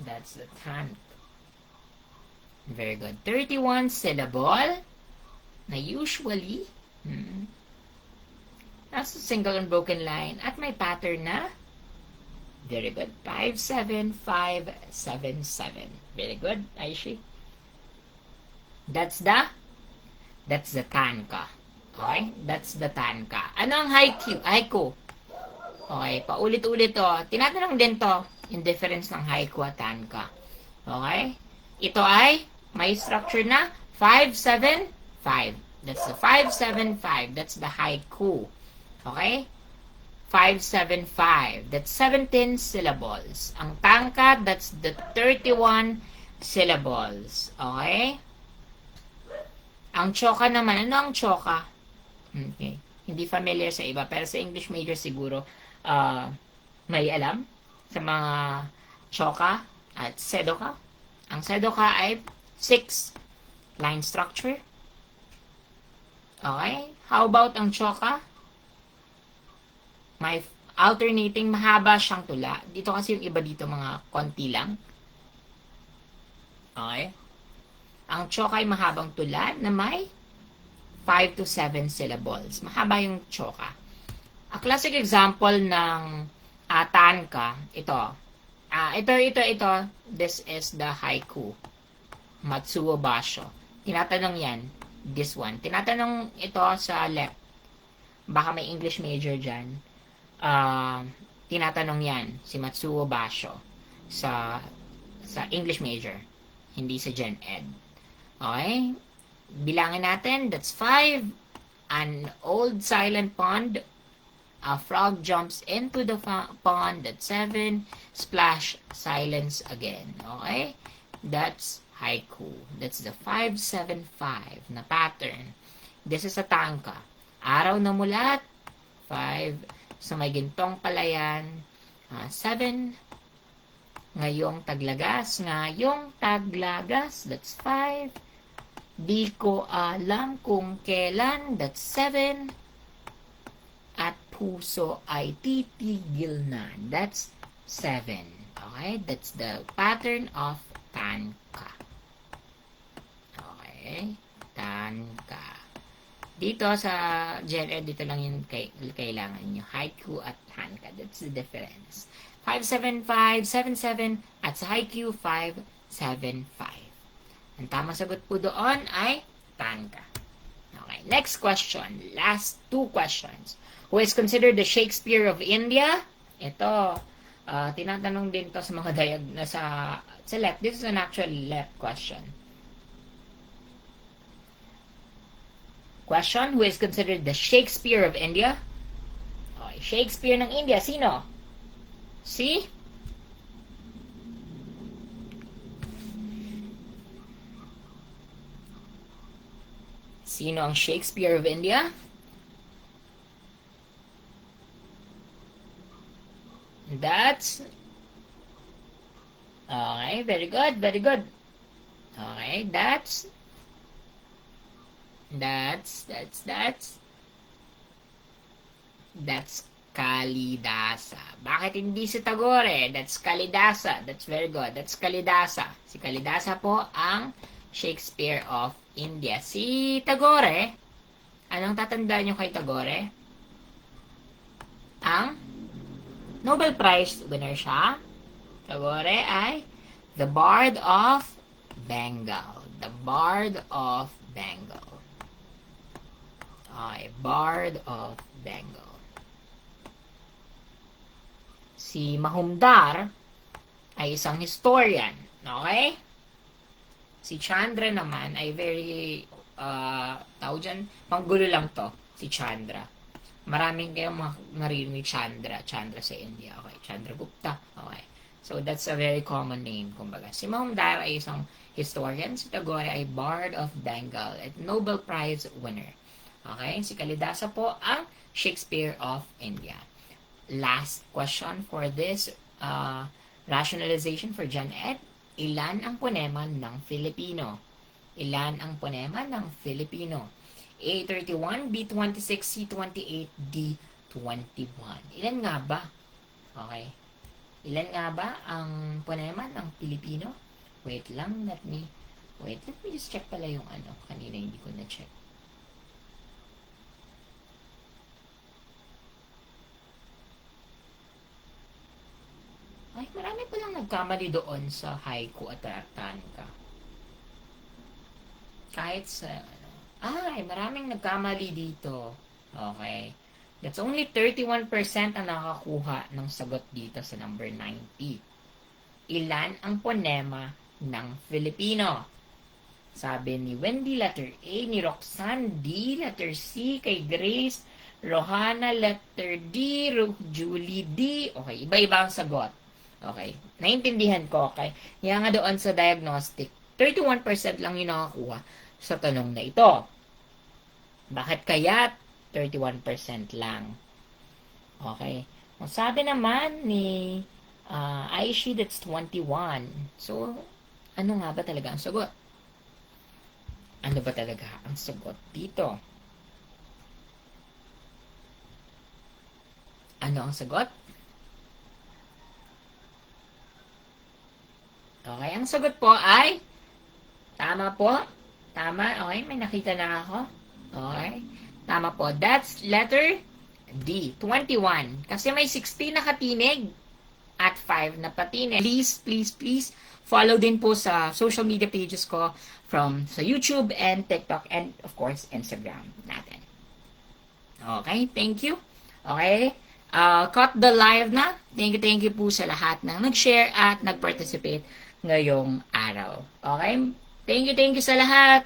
That's the tank. Very good. 31 syllable na usually that's a single unbroken line at may pattern na very good. 5-7-5-7-7. Very good, Aishi. That's the tanka. Okay? That's the tanka. Ano ang haiku? Okay, paulit-ulit to. Tinatanong din to yung difference ng haiku at tanka. Okay? Ito ay may structure na 5-7-5. That's the 5-7-5. That's the haiku. Okay? 5-7-5. That's 17 syllables. Ang tanka, that's the 31 syllables. Okay? Ang choka naman, ano ang choka? Okay. Hindi familiar sa iba, pero sa English major siguro may alam sa mga choka at sedoka. Ang sedoka ay 6 line structure. Okay? How about ang choka? May alternating, mahaba siyang tula. Dito kasi yung iba dito mga konti lang. Okay? Ang choka ay mahabang tula na may 5 to 7 syllables. Mahaba yung choka. A classic example ng tanka, ito. Ito. This is the haiku. Matsuo Basho. Tinatanong yan. This one. Tinatanong ito sa left. Baka may English major dyan. Tinatanong yan. Si Matsuo Basho. Sa English major. Hindi sa Gen Ed. Okay? Bilangin natin. That's 5. An old silent pond. A frog jumps into the pond. That's 7. Splash. Silence again. Okay? That's haiku. That's the 5-7-5 na pattern. This is a tanka. Araw na mulat. 5. Sa may gintong palayan. 7. Ngayong taglagas. That's 5. Di ko alam kung kailan, that's 7. At puso ay titigil na, that's 7. Okay, that's the pattern of tanka. Okay, tanka. Dito sa Gen Ed, dito lang yung kailangan nyo. Haiku at tanka. That's the difference. 575, 77, at sa haiku, 575. Ang tamang sagot po doon ay tanka. Okay, next question. Last 2 questions. Who is considered the Shakespeare of India? Ito, tinatanong din to sa mga dayag na sa left. This is an actual left question. Question, who is considered the Shakespeare of India? Okay, Shakespeare ng India, sino? Si? Sino ang Shakespeare of India? That's... Okay, very good, very good. Okay, that's Kalidasa. Bakit hindi si Tagore? That's Kalidasa. That's very good. That's Kalidasa. Si Kalidasa po ang Shakespeare of India. Si Tagore, anong tatandaan nyo kay Tagore? Ang Nobel Prize winner siya. Tagore ay the Bard of Bengal. The Bard of Bengal. Okay, Bard of Bengal. Si Mahumdar ay isang historian. Okay? Si Chandra naman ay very, tawag dyan, panggulo lang to, si Chandra. Maraming kayong marinig Chandra sa India. Okay, Chandra Gupta. Okay. So, that's a very common name, kumbaga. Si Mahumdar ay isang historian. Si Tagore ay Bard of Bengal at Nobel Prize winner. Okay? Si Kalidasa po ang Shakespeare of India. Last question for this rationalization for Gen Ed. Ilan ang ponema ng Filipino? Ilan ang ponema ng Filipino? A31, B26, C28, D21. Ilan nga ba? Okay. Ilan nga ba ang ponema ng Filipino? Wait lang, let me just check pala yung kanina hindi ko na-check. Ay, marami palang nagkamali doon sa haiku at tanka. Kahit sa, maraming nagkamali dito. Okay. That's only 31% ang nakakuha ng sagot dito sa number 90. Ilan ang ponema ng Filipino? Sabi ni Wendy, letter A. Ni Roxanne, D. Letter C. Kay Grace, Rohana, letter D. Julie, D. Okay, iba-iba ang sagot. Okay, naintindihan ko, okay? Kaya nga doon sa diagnostic, 31% lang yung nakakuha sa tanong na ito. Bakit kaya 31% lang? Okay. Ang sabi naman ni Aishi, that's 21. So, ano nga ba talaga ang sagot? Ano ba talaga ang sagot dito? Ano ang sagot? Okay, ang sagot po ay tama po. Tama. Okay, may nakita na ako. Okay. Tama po. That's letter D, 21. Kasi may 16 na katinig at 5 na patinig. Please, follow din po sa social media pages ko from sa YouTube and TikTok and of course Instagram natin. Okay, thank you. Okay. Cut the live na. Thank you po sa lahat ng nag-share at nag-participate ngayong araw. Okay? Thank you sa lahat.